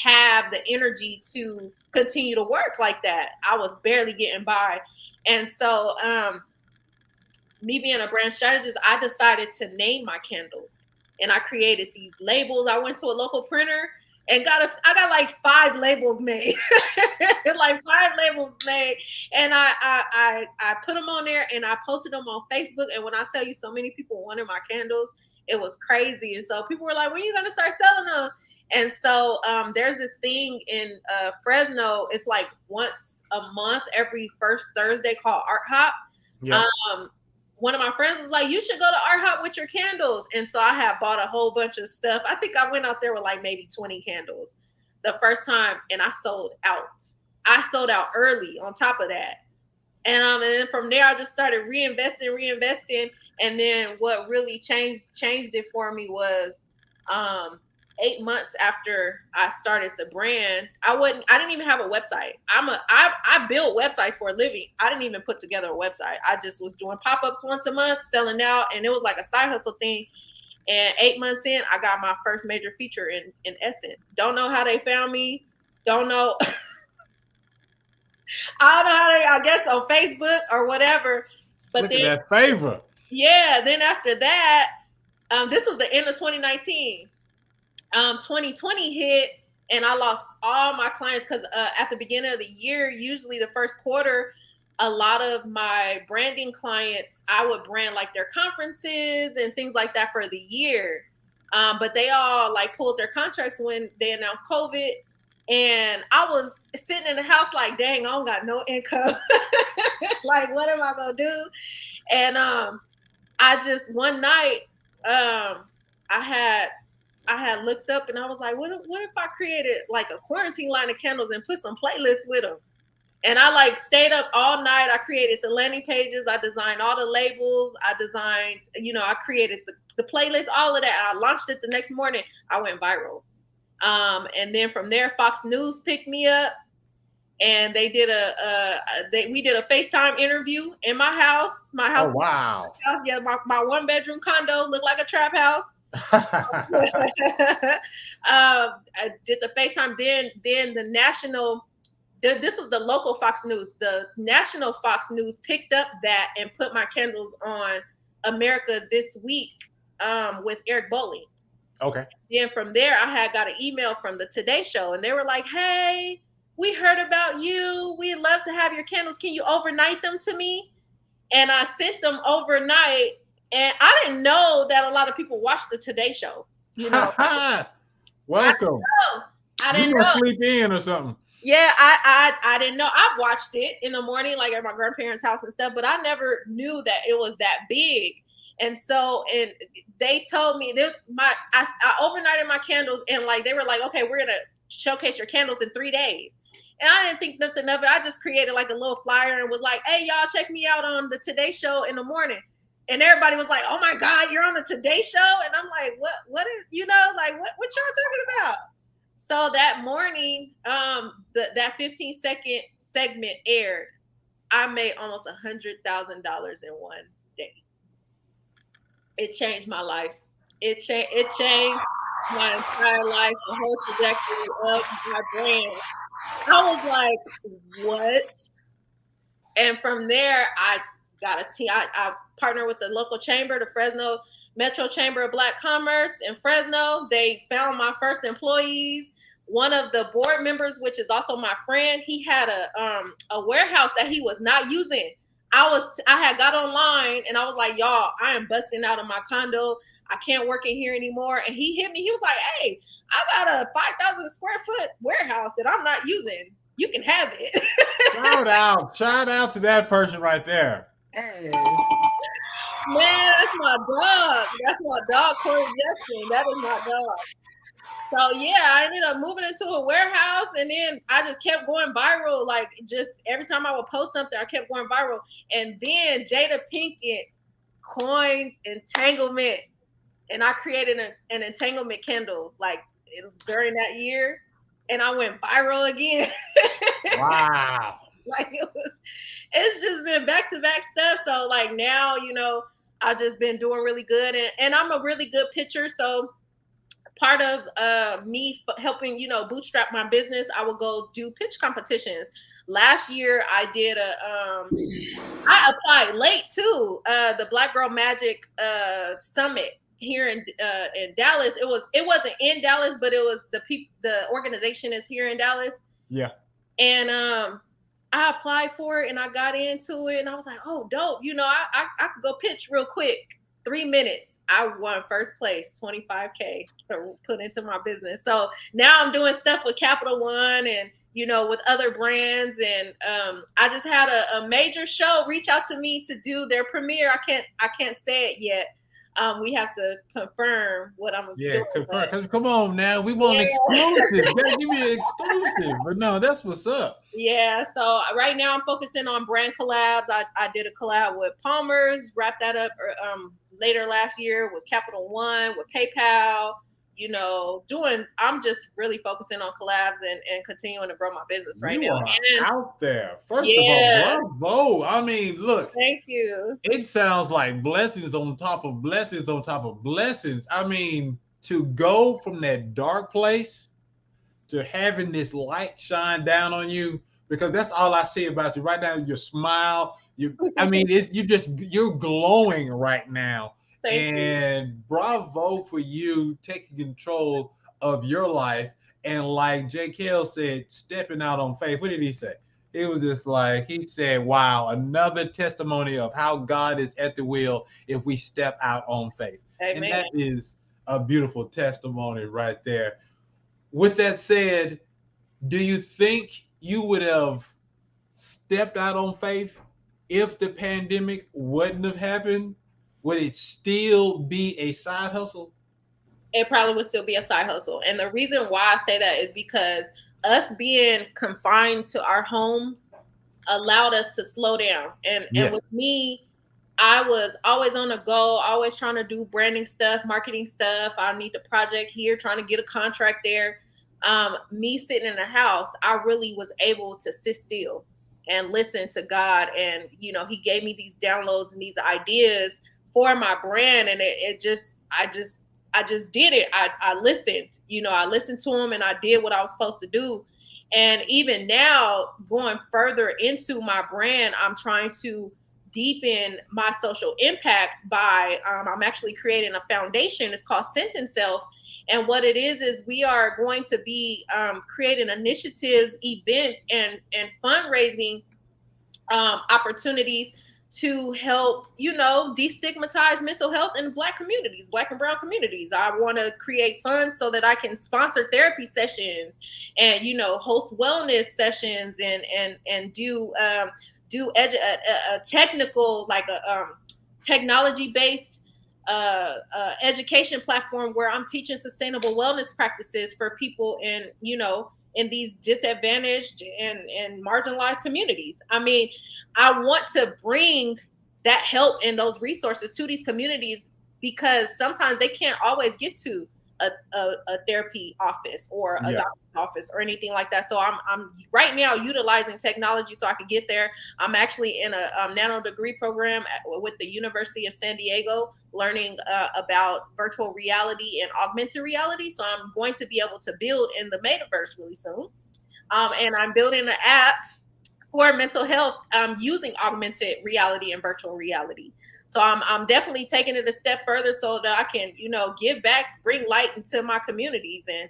have the energy to continue to work like that. I was barely getting by. And so, me being a brand strategist, I decided to name my candles, and I created these labels. I went to a local printer and I got like 5 labels made, and I put them on there and I posted them on Facebook. And when I tell you, so many people wanted my candles, it was crazy. And so people were like, when are you going to start selling them? And so there's this thing in Fresno. It's like once a month, every first Thursday, called Art Hop. Yeah. One of my friends was like, you should go to Art Hop with your candles. And so I had bought a whole bunch of stuff. I think I went out there with like maybe 20 candles the first time, and I sold out. I sold out early on top of that. And then from there, I just started reinvesting. And then what really changed it for me was 8 months after I started the brand, I didn't even have a website. I build websites for a living. I didn't even put together a website. I just was doing pop-ups once a month, selling out, and it was like a side hustle thing. And 8 months in, I got my first major feature in Essence. Don't know how they found me. Don't know. I don't know how I guess on Facebook or whatever. But look at that favor. Yeah. Then after that, this was the end of 2019. 2020 hit, and I lost all my clients because at the beginning of the year, usually the first quarter, a lot of my branding clients, I would brand like their conferences and things like that for the year. But they all like pulled their contracts when they announced COVID. And I was sitting in the house like, dang, I don't got no income. Like, what am I gonna do? And I just one night, I had looked up and I was like, what if I created like a quarantine line of candles and put some playlists with them? And I like stayed up all night. I created the landing pages. I designed all the labels. I designed, you know, I created the the playlist, all of that. I launched it the next morning. I went viral. And then from there, Fox News picked me up, and they did we did a FaceTime interview in my house. My house. Oh, wow. House, yeah, my 1-bedroom condo looked like a trap house. I did the FaceTime. Then the national. This was the local Fox News. The national Fox News picked up that and put my candles on America This Week with Eric Bolling. Okay. Then from there, I had got an email from the Today Show, and they were like, "Hey, we heard about you. We'd love to have your candles. Can you overnight them to me?" And I sent them overnight, and I didn't know that a lot of people watched the Today Show. You know, welcome. I didn't know. You gonna sleep in or something? Yeah, I didn't know. I watched it in the morning, like at my grandparents' house and stuff, but I never knew that it was that big. And so, and they told me I overnighted my candles, and like they were like, "Okay, we're gonna showcase your candles in 3 days." And I didn't think nothing of it. I just created like a little flyer and was like, "Hey, y'all, check me out on the Today Show in the morning." And everybody was like, "Oh my God, you're on the Today Show?" And I'm like, "What is, you know, like what y'all talking about?" So that morning, that 15-second segment aired. I made almost $100,000 in one day. It changed my life. It changed my entire life, the whole trajectory of my brand. I was like, what? And from there, I got a team. I partnered with the local chamber, the Fresno Metro Chamber of Black Commerce in Fresno. They found my first employees. One of the board members, which is also my friend, he had a warehouse that he was not using. I had got online and I was like, "Y'all, I am busting out of my condo. I can't work in here anymore." And he hit me. He was like, "Hey, I got a 5,000 square foot warehouse that I'm not using. You can have it." Shout out to that person right there. Hey. Man, that's my dog. That's my dog, Corey Jackson. That is my dog. So yeah, I ended up moving into a warehouse, and then I just kept going viral. Like, just every time I would post something, I kept going viral. And then Jada Pinkett coined entanglement, and I created an entanglement candle like during that year, and I went viral again. Wow. Like it's just been back-to-back stuff. So like now, you know, I've just been doing really good, and I'm a really good pitcher. So part of me helping, you know, bootstrap my business, I would go do pitch competitions. Last year, I did I applied late too, the Black Girl Magic Summit here in Dallas. It wasn't in Dallas, but it was the organization is here in Dallas. Yeah. And I applied for it and I got into it and I was like, "Oh, dope. You know, I could go pitch real quick. 3 minutes. I won first place, $25K to put into my business." So now I'm doing stuff with Capital One and, you know, with other brands. And I just had a major show reach out to me to do their premiere. I can't say it yet. We have to confirm what I'm doing. Confirm. Cause come on now, we want exclusive. You gotta give me an exclusive. But no, that's what's up. Yeah. So right now I'm focusing on brand collabs. I did a collab with Palmer's, wrapped that up later last year with Capital One, with PayPal. You know, I'm just really focusing on collabs and continuing to grow my business right now. And out there. First of all, bravo. I mean, look. Thank you. It sounds like blessings on top of blessings on top of blessings. I mean, to go from that dark place to having this light shine down on you, because that's all I see about you right now. Your smile. You're glowing right now. Thank you. Bravo for you taking control of your life. And like JKL said, stepping out on faith. What did he say? It was just like, he said, wow, another testimony of how God is at the wheel if we step out on faith. Amen. And that is a beautiful testimony right there. With that said, do you think you would have stepped out on faith if the pandemic wouldn't have happened? Would it still be a side hustle? It probably would still be a side hustle. And the reason why I say that is because us being confined to our homes allowed us to slow down. And with me, I was always on a go, always trying to do branding stuff, marketing stuff. I need the project here, trying to get a contract there. Me sitting in the house, I really was able to sit still and listen to God. And, you know, he gave me these downloads and these ideas for my brand. And I just did it. I listened, you know, I listened to him and I did what I was supposed to do. And even now, going further into my brand, I'm trying to deepen my social impact by I'm actually creating a foundation. It's called Sentence Self. And what it is we are going to be creating initiatives, events, and fundraising opportunities to help, you know, destigmatize mental health in Black communities, Black and brown communities. I want to create funds so that I can sponsor therapy sessions and, you know, host wellness sessions and do a technical, like a technology-based education platform where I'm teaching sustainable wellness practices for people in, you know, in these disadvantaged and marginalized communities. I mean, I want to bring that help and those resources to these communities because sometimes they can't always get to a therapy office or a doctor's office or anything like that. So I'm right now utilizing technology so I can get there. I'm actually in a nano degree program with the University of San Diego, learning about virtual reality and augmented reality. So I'm going to be able to build in the metaverse really soon. And I'm building an app for mental health using augmented reality and virtual reality. So I'm definitely taking it a step further so that I can, you know, give back, bring light into my communities. And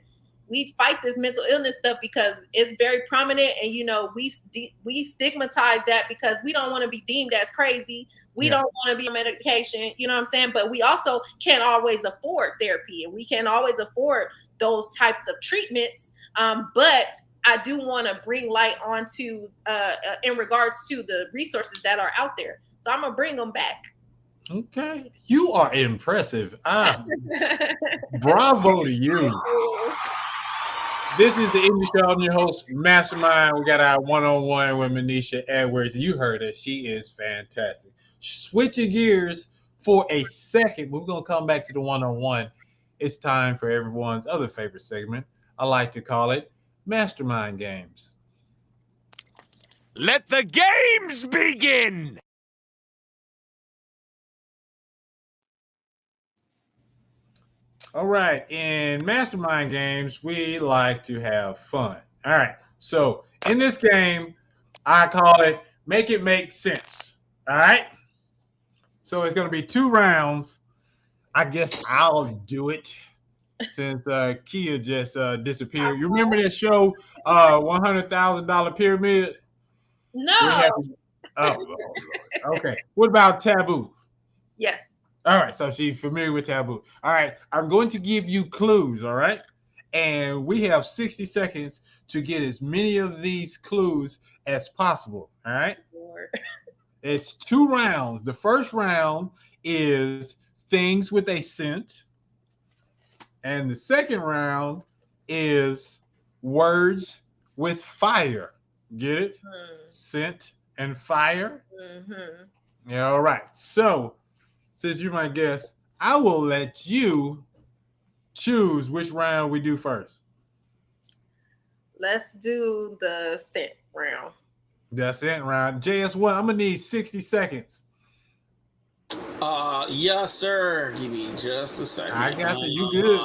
we fight this mental illness stuff because it's very prominent. And, you know, we stigmatize that because we don't want to be deemed as crazy. We don't want to be on medication, you know what I'm saying? But we also can't always afford therapy and we can't always afford those types of treatments. But I do want to bring light onto in regards to the resources that are out there. So I'm going to bring them back. Okay. You are impressive. Bravo to you. This is the Indie Show. I'm your host, Mastermind. We got our one-on-one with Manisha Edwards. You heard her. She is fantastic. Switching gears for a second. We're going to come back to the one-on-one. It's time for everyone's other favorite segment. I like to call it Mastermind Games. Let the games begin! All right, in Mastermind Games, we like to have fun. All right, so in this game, I call it Make It Make Sense. All right, so it's going to be 2 rounds. I guess I'll do it since Kia just disappeared. You remember that show, $100,000 Pyramid? No. Okay. What about Taboo? Yes. All right, so she's familiar with Taboo. All right, I'm going to give you clues, all right? And we have 60 seconds to get as many of these clues as possible, all right? Lord. It's 2 rounds. The first round is things with a scent. And the second round is words with fire. Get it? Scent and fire. Yeah, all right. So, since you're my guest, I will let you choose which round we do first. Let's do the scent round. The scent round. JS1, I'm going to need 60 seconds. Yes, sir. Give me just a second. I got you. You good.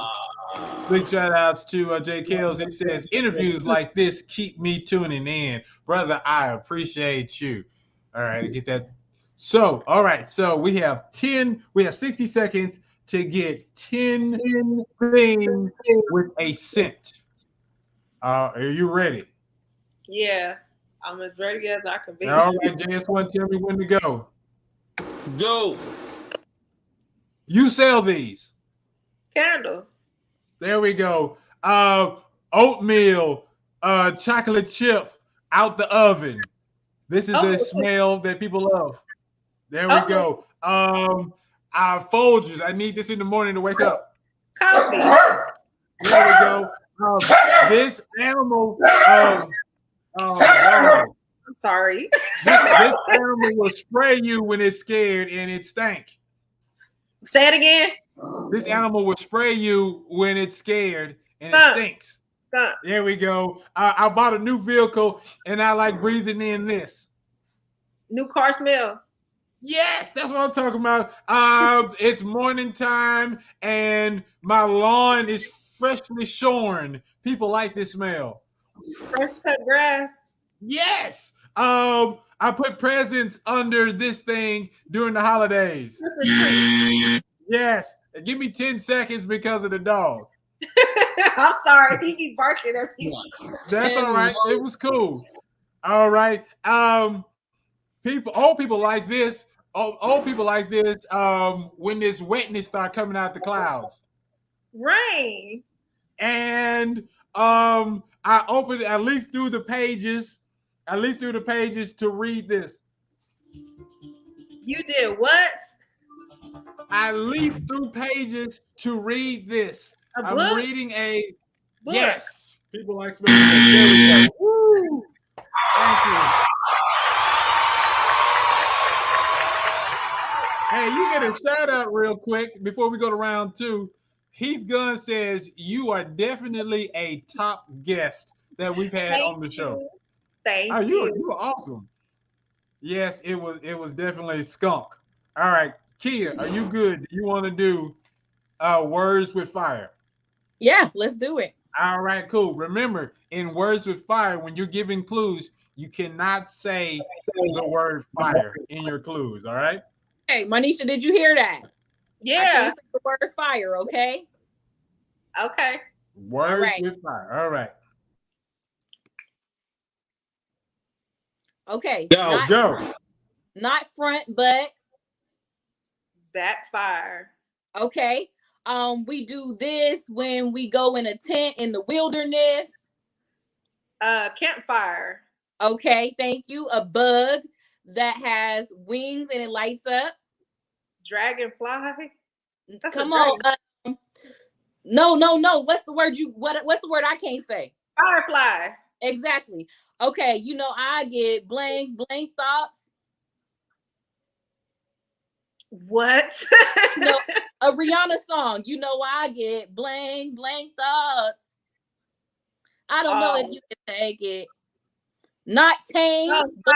Big shout outs to Jay Kells. He says, interviews like this keep me tuning in. Brother, I appreciate you. All right, get that. So, all right. So we have 60 seconds to get 10 things with a scent. Are you ready? Yeah, I'm as ready as I can be. All right, JS1, tell me when to go. Go. You sell these. Candles. There we go. Oatmeal, chocolate chip out the oven. This is a smell that people love. There we go. Our Folgers. I need this in the morning to wake up. Coffee. There we go. This animal. I'm Sorry. This animal will spray you when it's scared and it stank. Say it again. This animal will spray you when it's scared and Skunk. it stinks. Skunk. There we go. I bought a new vehicle and I like breathing in this. New car smell. Yes, that's what I'm talking about. It's morning time and my lawn is freshly shorn. People like this smell. Fresh cut grass. Yes. I put presents under this thing during the holidays. Yes. Give me 10 seconds because of the dog. I'm sorry. He keep barking at me. That's all right. It was cool. All right. Old people like this. Old people like this when this wetness start coming out the clouds. Rain. And I leafed through the pages. I leafed through the pages to read this. You did what? I leafed through pages to read this. I'm reading a book. Yes. People like spelling. There we go. Woo. Thank you. Hey, you get a shout out real quick before we go to round 2. Heath Gunn says you are definitely a top guest that we've had on the show. Thank you. you. You were awesome. Yes, it was definitely skunk. All right, Kia, are you good? Do you want to do words with fire? Yeah, let's do it. All right, cool. Remember, in words with fire, when you're giving clues, you cannot say the word fire in your clues. All right. Hey, Monisha, did you hear that? Yeah. I can't say the word fire, okay? Okay. Words with fire. All right. Okay. Go. Not front, but backfire. Okay. We do this when we go in a tent in the wilderness. Campfire. Okay, thank you. A bug that has wings and it lights up. Dragonfly. That's Come on. No. What's the word what's the word I can't say? Firefly. Exactly. Okay, you know I get blank thoughts. What? No, a Rihanna song. You know I get blank thoughts. I don't know if you can take it. Not tame, but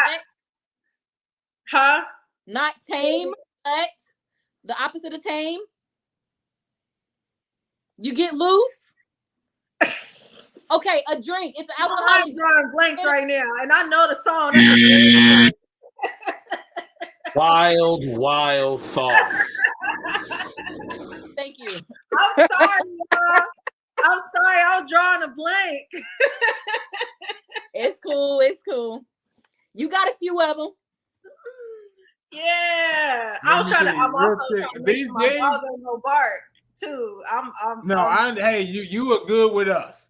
not tame, but the opposite of tame. You get loose. Okay, a drink. It's an alcoholic. I'm drawing blanks right now, and I know the song. Wild thoughts. Thank you. I'm sorry, y'all. I'm sorry, I was drawing a blank. It's cool. You got a few of them. Yeah. I'm also trying to make sure my dog don't no bark too. Hey, you are good with us.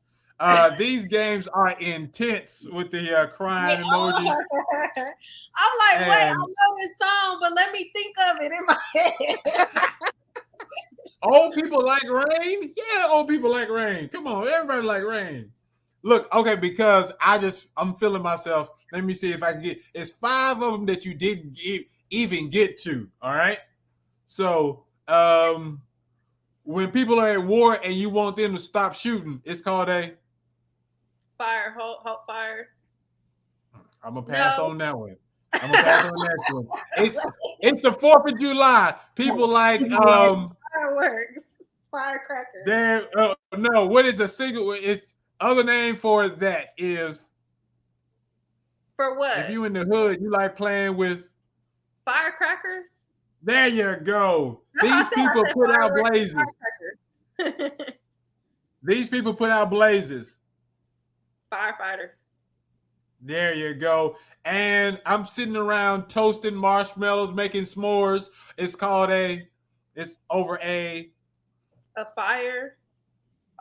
These games are intense with the crying emojis. I'm like, wait, I know this song, but let me think of it in my head. Old people like rain? Yeah, old people like rain. Come on, everybody like rain. Look, okay, because I'm feeling myself. Let me see if I can get. It's 5 of them that you didn't even get to. All right. So when people are at war and you want them to stop shooting, it's called a fire. Halt fire. I'm gonna pass on that one. I'm gonna pass on the next one. It's the 4th of July. People like fireworks, firecrackers. There, no. What is a single? It's other name for that is. For what? If you in the hood, you like playing with firecrackers. There you go. These people put out blazes. These people put out blazes. Firefighter. There you go. And I'm sitting around toasting marshmallows, making s'mores. It's called it's over a fire,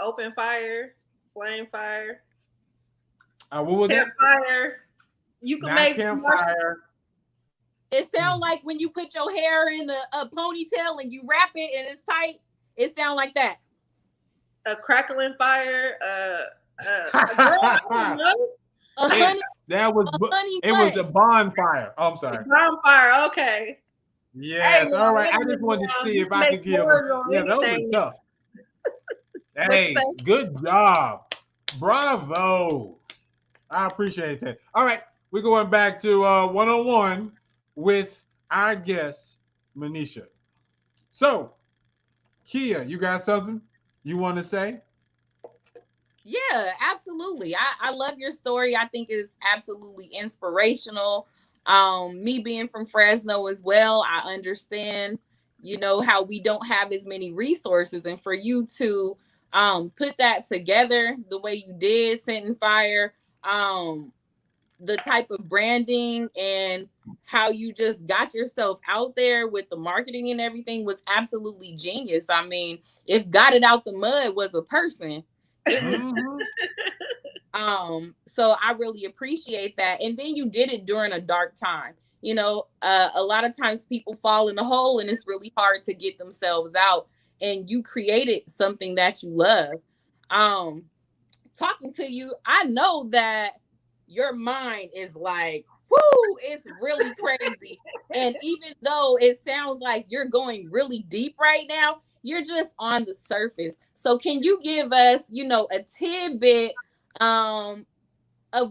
open fire, flame fire. What was that? Campfire. You can make campfire. It sounds like when you put your hair in a ponytail and you wrap it and it's tight. It sounds like that. A crackling fire. That was Money it was a bonfire. Oh, I'm sorry. Bonfire, okay. Yes, Hey, all right. I wait a just minute wanted to now. see You if can I make could give them. s'mores on Yeah, those anything. are tough. What you Hey, say? good job. Bravo. I appreciate that. All right, we're going back to one-on-one with our guest, Manisha. So, Kia, you got something you want to say? Yeah, absolutely. I love your story. I think it's absolutely inspirational. Me being from Fresno as well, I understand, how we don't have as many resources. And for you to put that together the way you did, Scent Fire, the type of branding and how you just got yourself out there with the marketing and everything was absolutely genius. I mean, if Got It Out the Mud was a person, it was so I really appreciate that. And then you did it during a dark time. A lot of times people fall in the hole and it's really hard to get themselves out. And you created something that you love. Talking to you, I know that your mind is like, whoo, it's really crazy. And even though it sounds like you're going really deep right now, you're just on the surface. So can you give us, a tidbit of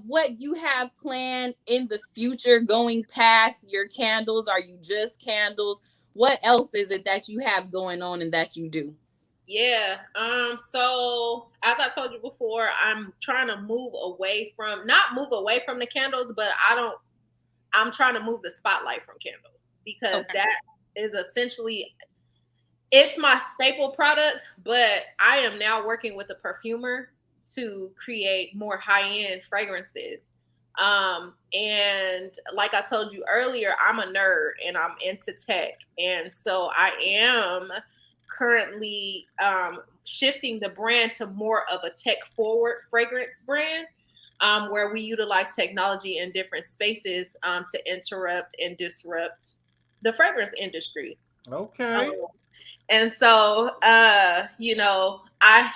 what you have planned in the future going past your candles? Are you just candles? What else is it that you have going on and that you do? Yeah. So as I told you before, I'm trying to not move away from the candles, but I'm trying to move the spotlight from candles because that is essentially, it's my staple product, but I am now working with a perfumer to create more high-end fragrances. And like I told you earlier, I'm a nerd and I'm into tech. And so I am currently shifting the brand to more of a tech-forward fragrance brand, where we utilize technology in different spaces to interrupt and disrupt the fragrance industry. Okay. And so, I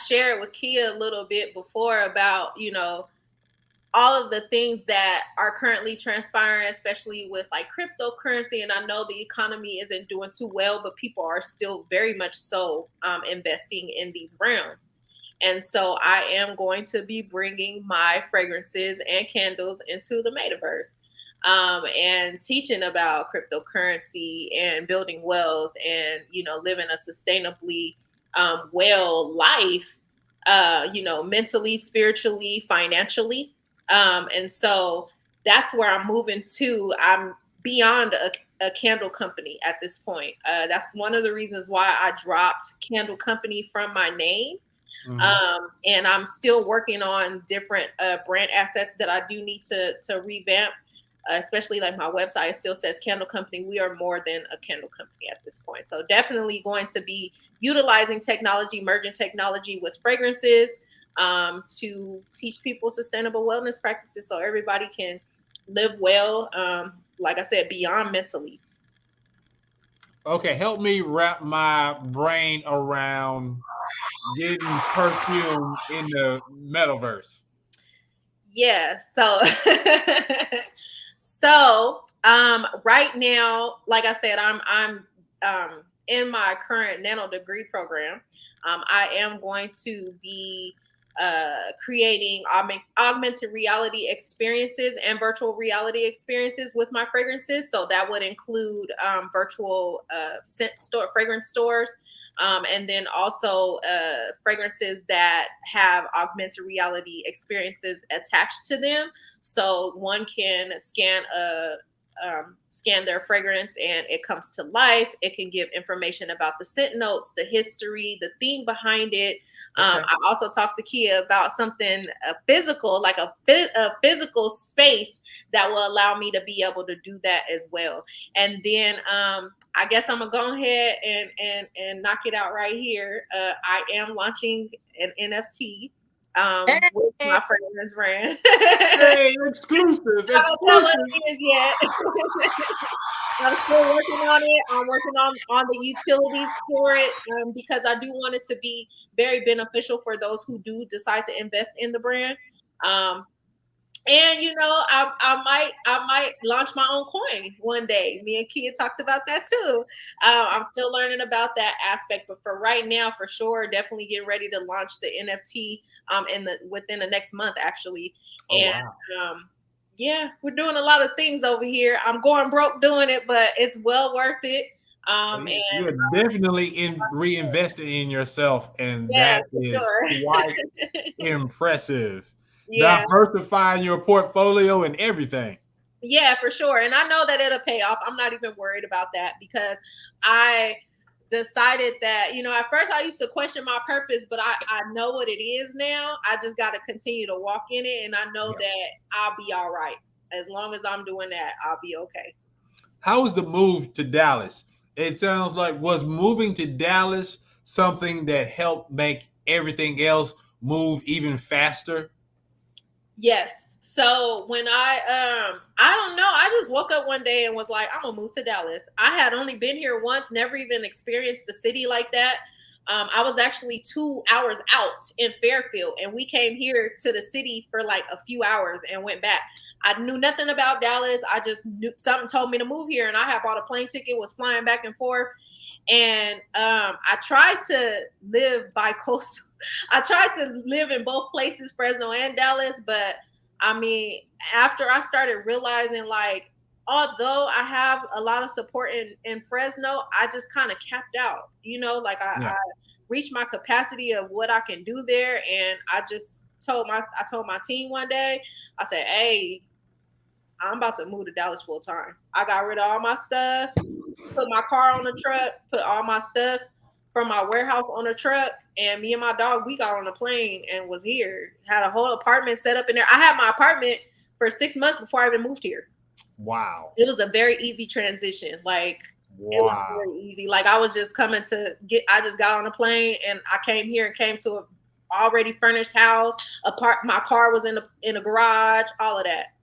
shared with Kia a little bit before about, all of the things that are currently transpiring, especially with like cryptocurrency. And I know the economy isn't doing too well, but people are still very much so investing in these realms. And so I am going to be bringing my fragrances and candles into the metaverse. And teaching about cryptocurrency and building wealth and, living a sustainably well life, mentally, spiritually, financially. And so that's where I'm moving to. I'm beyond a candle company at this point. That's one of the reasons why I dropped candle company from my name. And I'm still working on different brand assets that I do need to revamp. Especially like my website, it still says candle company. We are more than a candle company at this point. So definitely going to be utilizing technology, merging technology with fragrances to teach people sustainable wellness practices so everybody can live well, like I said, beyond mentally. Okay, help me wrap my brain around getting perfume in the metaverse. Yeah, so right now, like I said, I'm in my current nano degree program. I am going to be creating augmented reality experiences and virtual reality experiences with my fragrances. So that would include virtual fragrance stores. And then also fragrances that have augmented reality experiences attached to them. So one can scan their fragrance and it comes to life. It can give information about the scent notes, the history, the theme behind it. I also talked to Kia about something physical, like a physical space that will allow me to be able to do that as well. And then I guess I'm gonna go ahead and knock it out right here. I am launching an NFT with my fragrance brand. Hey, exclusive. I don't know what it is yet. I'm still working on it. I'm working on the utilities for it because I do want it to be very beneficial for those who do decide to invest in the brand. And I might launch my own coin one day. Me and Kia talked about that too. I'm still learning about that aspect, but for right now, for sure, definitely getting ready to launch the NFT within the next month actually. Oh, and wow. Yeah, we're doing a lot of things over here. I'm going broke doing it, but it's well worth it. You're definitely reinvesting in yourself, and Yeah, that for is sure. quite impressive. Yeah. Diversifying your portfolio and everything. Yeah, for sure. And I know that it'll pay off. I'm not even worried about that because I decided that, at first I used to question my purpose, but I know what it is now. I just got to continue to walk in it. And I know that I'll be all right. As long as I'm doing that, I'll be okay. How was the move to Dallas? It sounds like, was moving to Dallas something that helped make everything else move even faster? Yes. So when I don't know, I just woke up one day and was like, I'm gonna move to Dallas. I had only been here once, never even experienced the city like that. I was actually 2 hours out in Fairfield, and we came here to the city for like a few hours and went back. I knew nothing about Dallas. I just knew something told me to move here, and I had bought a plane ticket, was flying back and forth. And I tried to live by coastal. I tried to live in both places, Fresno and Dallas. But I mean, after I started realizing, like, although I have a lot of support in Fresno, I just kind of capped out. I reached my capacity of what I can do there, and I told my team one day, I said, "Hey, I'm about to move to Dallas full time." I got rid of all my stuff, put my car on the truck, put all my stuff from my warehouse on the truck, and me and my dog, we got on a plane and was here. Had a whole apartment set up in there. I had my apartment for 6 months before I even moved here. Wow. It was a very easy transition. It was very easy. I was just I just got on a plane and I came here and came to a already furnished house. My car was in a garage, all of that.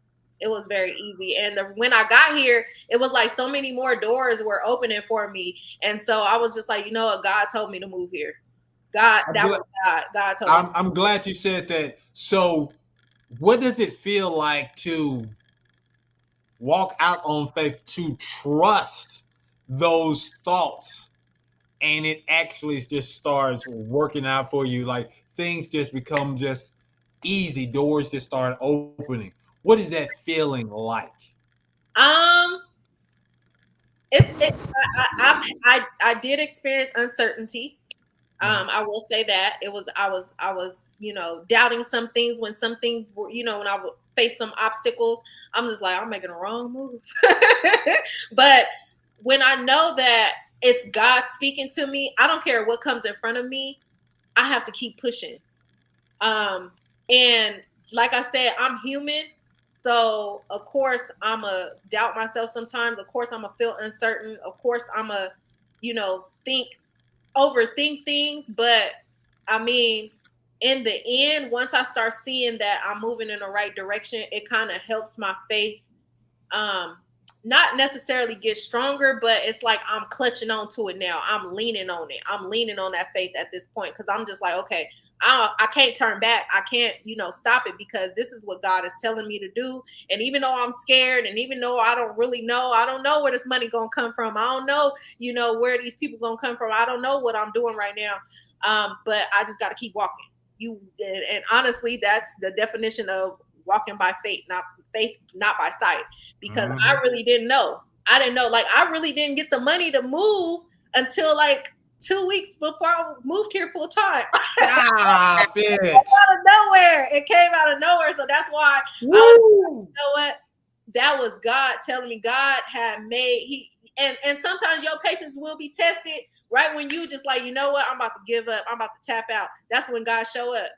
It was very easy. And when I got here, it was like so many more doors were opening for me. And so I was just like, you know what? God told me to move here. God told me. I'm glad you said that. So what does it feel like to walk out on faith, to trust those thoughts, and it actually just starts working out for you? Like things just become just easy. Doors just start opening. What is that feeling like? I did experience uncertainty. I will say that I was doubting some things when some things were, when I would face some obstacles, I'm just like, I'm making a wrong move. But when I know that it's God speaking to me, I don't care what comes in front of me. I have to keep pushing. And like I said, I'm human. So of course I'm a doubt myself sometimes. Of course I'm a feel uncertain. Of course I'm a, overthink things. But I mean, in the end, once I start seeing that I'm moving in the right direction, it kind of helps my faith not necessarily get stronger, but it's like I'm clutching onto it now. I'm leaning on it. I'm leaning on that faith at this point because I'm just like, okay, I can't turn back. I can't, stop it because this is what God is telling me to do. And even though I'm scared, and even though I don't really know, I don't know where this money gonna come from. I don't know, where these people gonna come from. I don't know what I'm doing right now. But I just got to keep walking. And honestly, that's the definition of walking by faith, not by sight. Because I really didn't know. I didn't know. Like I really didn't get the money to move until like 2 weeks before I moved here full time. Stop it. It came out of nowhere. It came out of nowhere. So that's why I was, you know what? That was God telling me. God had made and sometimes your patience will be tested right when you just like, you know what? I'm about to give up. I'm about to tap out. That's when God show up.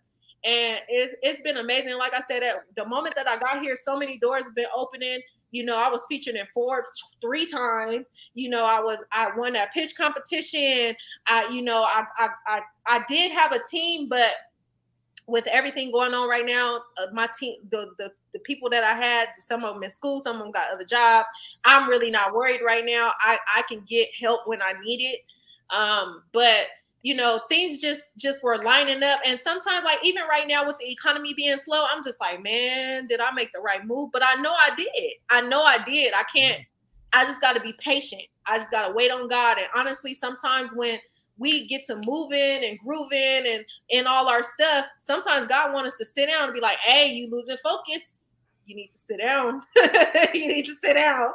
And it's been amazing. Like I said, at the moment that I got here, so many doors have been opening. I was featured in Forbes 3 times. I won that pitch competition. I did have a team, but with everything going on right now, my team, the people that I had, some of them in school, some of them got other jobs. I'm really not worried right now. I can get help when I need it. But you know, things just were lining up. And sometimes, like even right now with the economy being slow, I'm just like, man, did I make the right move? But I know I did. I just got to be patient. I just got to wait on God. And honestly, sometimes when we get to moving and grooving and all our stuff, sometimes God wants us to sit down and be like, hey, you losing focus. You need to sit down. You need to sit down.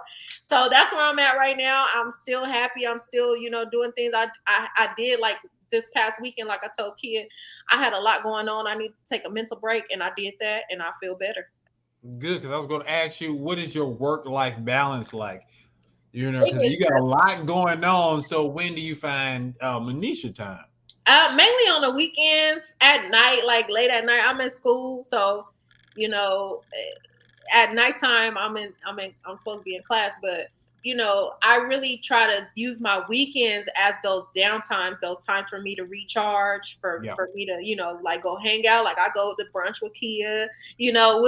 So that's where I'm at right now. I'm still happy. I'm still, you know, doing things I did like this past weekend. Like I told Kia, I had a lot going on. I need to take a mental break, and I did that, and I feel better. Good, because I was going to ask you, what is your work-life balance like? You know, because you got a lot going on. So when do you find Monisha time? Mainly on the weekends, at night, like late at night. I'm in school, so you know, at nighttime I'm supposed to be in class, but you know, I really try to use my weekends as those downtimes, those times for me to recharge, for me to, you know, like go hang out. Like I go to brunch with Kia, you know,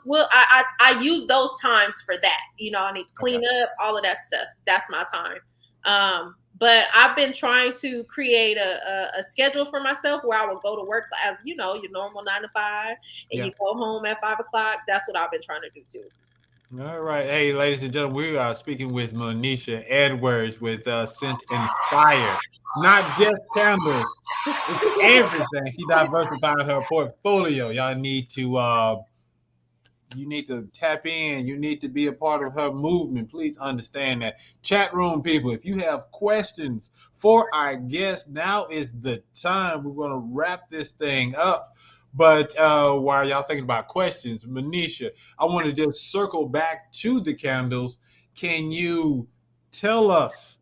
I use those times for that. You know, I need to clean up, all of that stuff. That's my time. But I've been trying to create a schedule for myself where I will go to work as, you know, your normal 9 to 5, and you go home at 5 o'clock. That's what I've been trying to do too. All right. Hey, ladies and gentlemen, we are speaking with Manisha Edwards with Scent and Fire. Not just candles, it's everything. She diversified her portfolio. Y'all need to you need to tap in. You need to be a part of her movement. Please understand that. Chat room people, if you have questions for our guests, now is the time. We're going to wrap this thing up. But while y'all thinking about questions, Manisha, I want to just circle back to the candles. Can you tell us,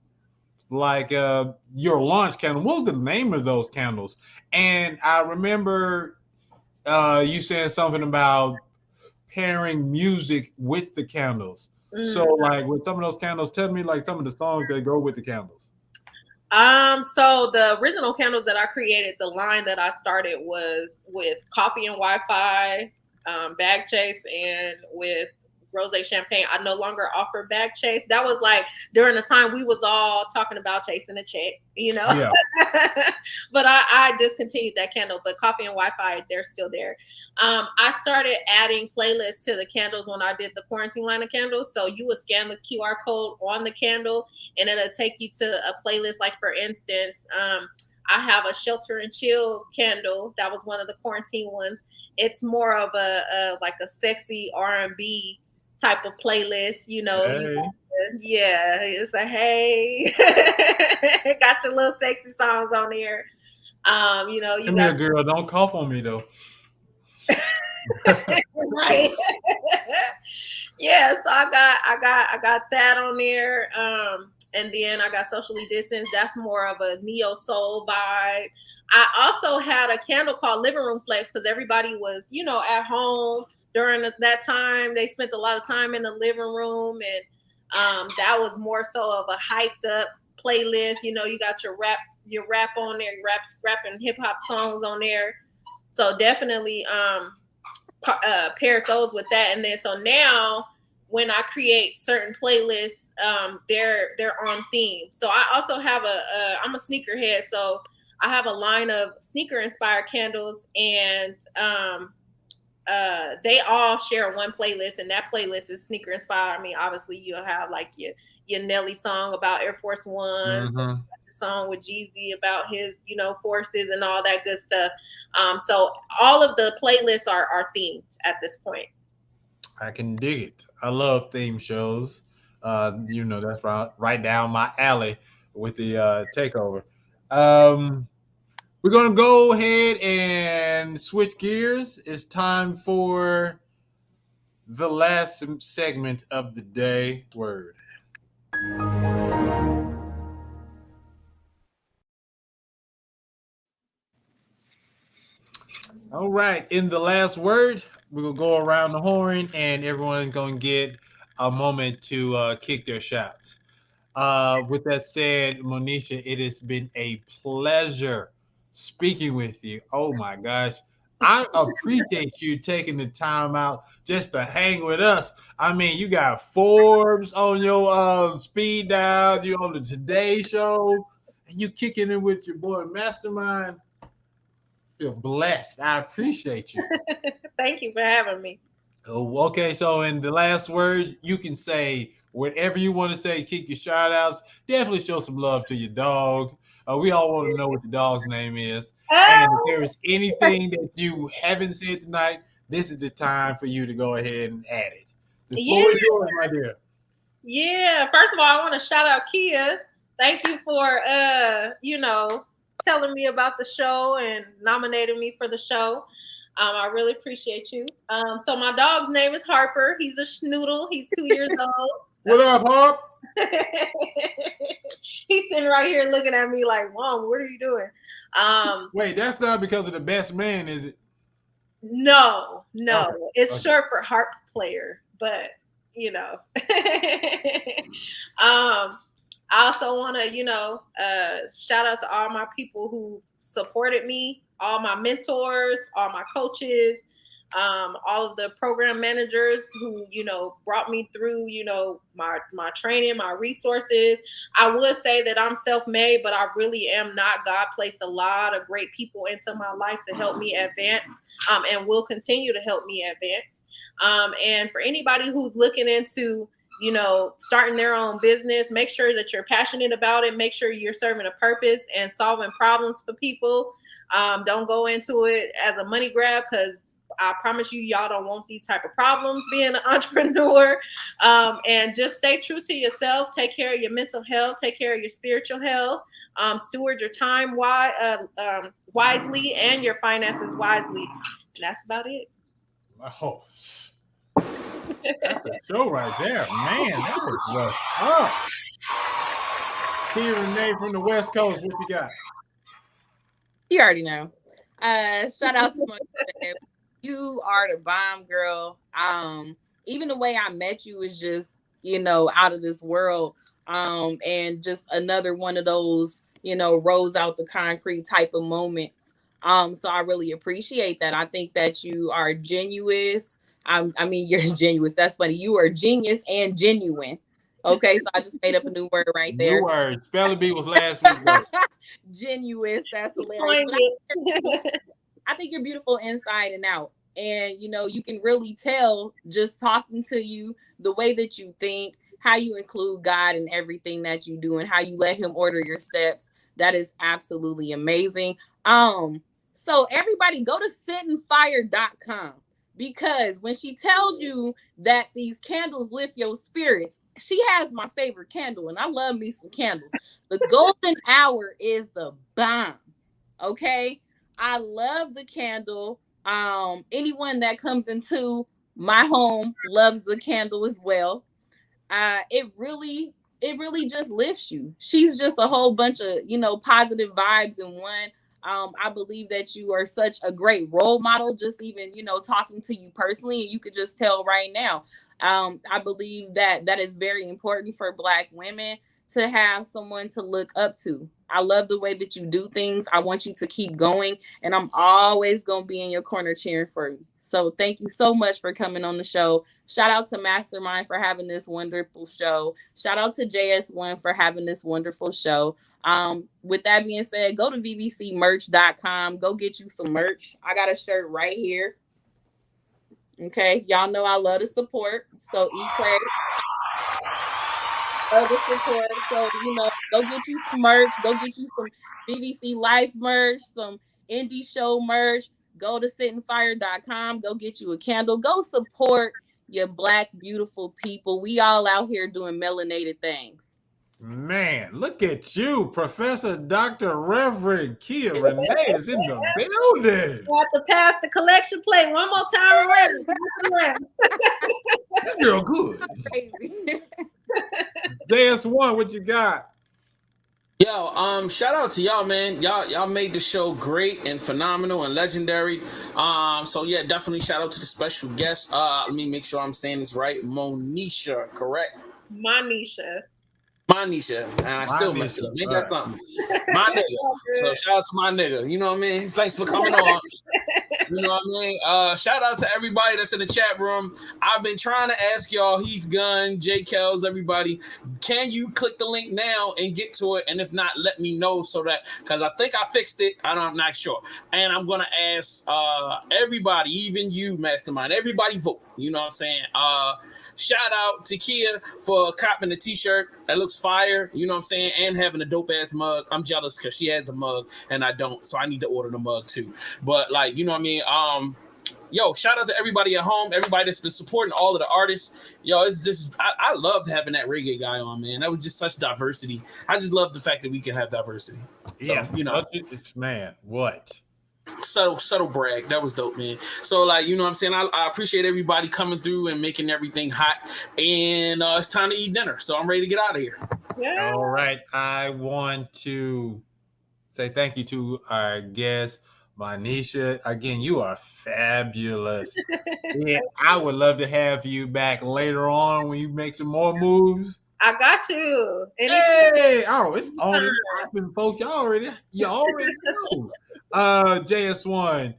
like, your launch candle? What was the name of those candles? And I remember you saying something about pairing music with the candles. So, like, with some of those candles, tell me, like, some of the songs that go with the candles. So the original candles that I created, the line that I started was with Coffee and Wi-Fi, Bag Chase, and with Rosé Champagne. I no longer offer Bag Chase. That was like during the time we was all talking about chasing a check, you know. Yeah. But I discontinued that candle. But Coffee and Wi-Fi, they're still there. I started adding playlists to the candles when I did the quarantine line of candles. So you would scan the QR code on the candle, and it'll take you to a playlist. Like for instance, I have a Shelter and Chill candle. That was one of the quarantine ones. It's more of a like a sexy R&B type of playlist, you know. Hey. Yeah, it's a hey. Got your little sexy songs on there. You know, you come here, girl. Don't cough on me though. Right. Yeah, so I got that on there. And then I got Socially Distanced. That's more of a neo soul vibe. I also had a candle called Living Room Flex because everybody was, you know, at home during that time. They spent a lot of time in the living room, and that was more so of a hyped up playlist. You know, you got your rap on there, rapping hip hop songs on there. So definitely paired those with that. And then so now when I create certain playlists, they're on theme. So I also have I'm a sneakerhead, so I have a line of sneaker inspired candles, and they all share one playlist, and that playlist is sneaker inspired. I mean, obviously you'll have like your Nelly song about Air Force One, your song with Jeezy about his, you know, forces and all that good stuff. So all of the playlists are themed at this point. I can dig it. I love theme shows. You know, that's right down my alley with the takeover. We're going to go ahead and switch gears. It's time for the last segment of the day. Word. All right. In the last word, we're going to go around the horn, and everyone is going to get a moment to kick their shots. With that said, Monisha, it has been a pleasure speaking with you. Oh my gosh. I appreciate you taking the time out just to hang with us. I mean, you got Forbes on your speed dial, you on the Today Show, and you kicking it with your boy Mastermind. You're blessed. I appreciate you. Thank you for having me. Oh, okay, so in the last words, you can say whatever you want to say. Kick your shout outs. Definitely show some love to your dog. We all want to know what the dog's name is. And if there is anything that you haven't said tonight, this is the time for you to go ahead and add it. The floor is yours, my dear. Yeah. First of all, I want to shout out Kia. Thank you for telling me about the show and nominating me for the show. I really appreciate you. So my dog's name is Harper. He's a schnoodle. He's 2 years old. What up, Harp? He's sitting right here looking at me like, Mom, what are you doing? Wait, that's not because of the best man, is it? No. Okay. It's short for harp player, but I also want to, shout out to all my people who supported me, all my mentors, all my coaches, all of the program managers who, brought me through, my training, my resources. I would say that I'm self-made, but I really am not. God placed a lot of great people into my life to help me advance, and will continue to help me advance. And for anybody who's looking into, starting their own business, make sure that you're passionate about it. Make sure you're serving a purpose and solving problems for people. Don't go into it as a money grab, because I promise you, y'all don't want these type of problems being an entrepreneur. And just stay true to yourself. Take care of your mental health. Take care of your spiritual health. Steward your time wisely and your finances wisely. And that's about it. Oh, that's a show right there, man. That is what's up. Here, Renee from the West Coast, what you got? You already know. Shout out to my you are the bomb, girl. Even the way I met you is just, out of this world. And just another one of those, rolls out the concrete type of moments. So I really appreciate that. I think that you are genuine. I mean, you're genuine. That's funny. You are genius and genuine. Okay, so I just made up a new word right there. New word. Spelling bee was last week. Genuine. That's hilarious. I think you're beautiful inside and out. And, you can really tell just talking to you, the way that you think, how you include God in everything that you do and how you let him order your steps. That is absolutely amazing. So everybody go to sitandfire.com, because when she tells you that these candles lift your spirits, she has my favorite candle, and I love me some candles. The golden hour is the bomb. Okay. I love the candle. Anyone that comes into my home loves the candle as well. It really just lifts you. She's just a whole bunch of, positive vibes in one. I believe that you are such a great role model, just even, talking to you personally, and you could just tell right now. I believe that is very important for Black women to have someone to look up to. I love the way that you do things. I want you to keep going, and I'm always going to be in your corner cheering for you. So thank you so much for coming on the show. Shout out to Mastermind for having this wonderful show. Shout out to JS1 for having this wonderful show. With that being said, go to vbcmerch.com. Go get you some merch. I got a shirt right here. Okay. Y'all know I love the support. So E-Credit. Love the support. So, go get you some merch. Go get you some BBC Life merch, some indie show merch. Go to sitandfire.com. Go get you a candle. Go support your Black, beautiful people. We all out here doing melanated things. Man, look at you, Professor Dr. Reverend Kia Renee is in the building. You have to pass the collection plate one more time. That girl good. Crazy. JS1, what you got? Yo, shout out to y'all, man. Y'all made the show great and phenomenal and legendary. So yeah, definitely shout out to the special guest. Let me make sure I'm saying this right. Monisha, correct? Manisha. And I still messed it up. Ain't that something? My nigga. So shout out to my nigga. You know what I mean? Thanks for coming on. You know what I mean? Shout out to everybody that's in the chat room. I've been trying to ask y'all, Heath Gunn, J. Kells, everybody, can you click the link now and get to it? And if not, let me know so that, because I think I fixed it. I'm not sure. And I'm going to ask everybody, even you, Mastermind, everybody vote. You know what I'm saying? Shout out to Kia for copping the t-shirt. That looks fire. You know what I'm saying? And having a dope ass mug. I'm jealous because she has the mug and I don't. So I need to order the mug too. But like, you know what I mean? Yo, shout out to everybody at home, everybody that's been supporting all of the artists. Yo, it's just, I loved having that reggae guy on, man. That was just such diversity. I just love the fact that we can have diversity. So, Yeah, you know, man, what? Subtle brag. That was dope, man. So, like, you know what I'm saying? I appreciate everybody coming through and making everything hot. And it's time to eat dinner. So I'm ready to get out of here. Yeah. All right. I want to say thank you to our guest, Manisha. Again, you are fabulous. Yeah, I would love to have you back later on when you make some more moves. I got you. Hey, oh, it's already happening, folks. You already know. JS1,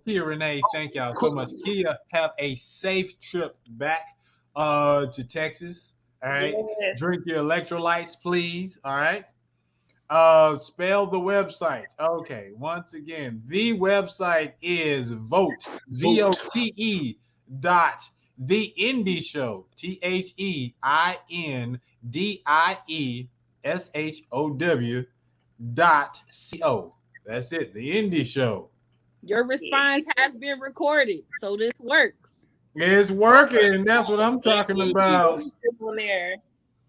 Kia Renee, thank y'all so much. Kia, have a safe trip back to Texas. All right. Yes. Drink your electrolytes, please. All right. Spell the website. Okay. Once again, the website is vote. VOTE dot The Indie Show. THEINDIESHOW.co. That's it. The Indie Show. Your response has been recorded, so this works. It's working. That's what I'm talking about.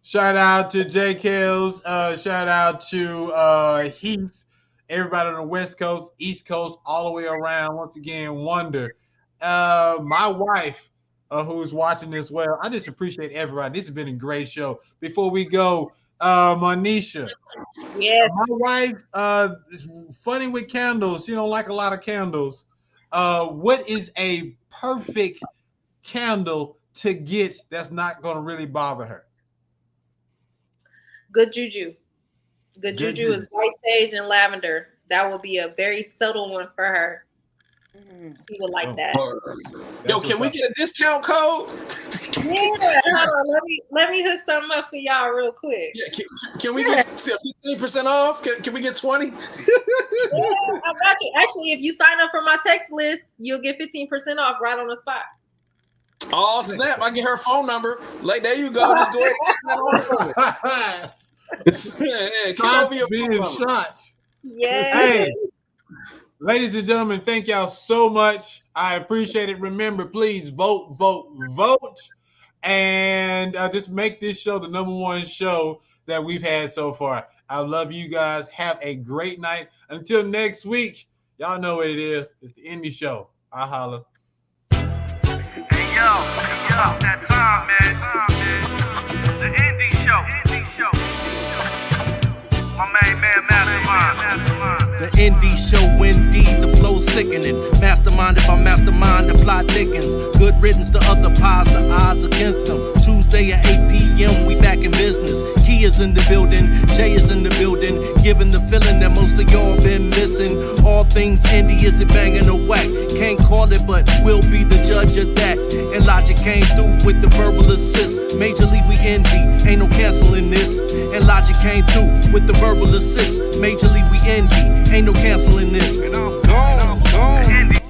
Shout out to J. Kells. Shout out to Heath. Everybody on the West Coast, East Coast, all the way around. Once again, Wonder. My wife, who's watching this well, I just appreciate everybody. This has been a great show. Before we go, Monisha. Yes. My wife is funny with candles. She don't like a lot of candles. What is a perfect candle to get that's not going to really bother her? Good juju. Good juju is white sage and lavender. That will be a very subtle one for her. She would like that. Yo, can we get a discount code? Yeah, hold on. Let me hook something up for y'all real quick. Yeah, can we get 15% off? Can we get 20? Yeah, I got you. Actually, if you sign up for my text list, you'll get 15% off right on the spot. Oh snap! I get her phone number. Like there you go. Just go ahead. Stop being shot. Yeah. Hey, ladies and gentlemen, thank y'all so much. I appreciate it. Remember, please vote, vote, vote, and just make this show the #1 show that we've had so far. I love you guys. Have a great night. Until next week, y'all know what it is. It's the Indie Show. I holla. Hey yo, that time, man. The Indie Show. My main man, Mastermind. The Indie Show, indeed, the flow sickening. Masterminded by Mastermind, the plot thickens. Good riddance to other pies, the odds against them. Tuesday at 8 p.m., we back in business. Key is in the building, Jay is in the building. Giving the feeling that most of y'all been missing. All things indie, is it banging or whack? Can't call it, but we'll be the judge of that. And Logic came through with the verbal assist. Major League, we envy, ain't no canceling this. And Logic came through with the verbal assist. Major League, we envy, ain't no canceling this. And I'm gone.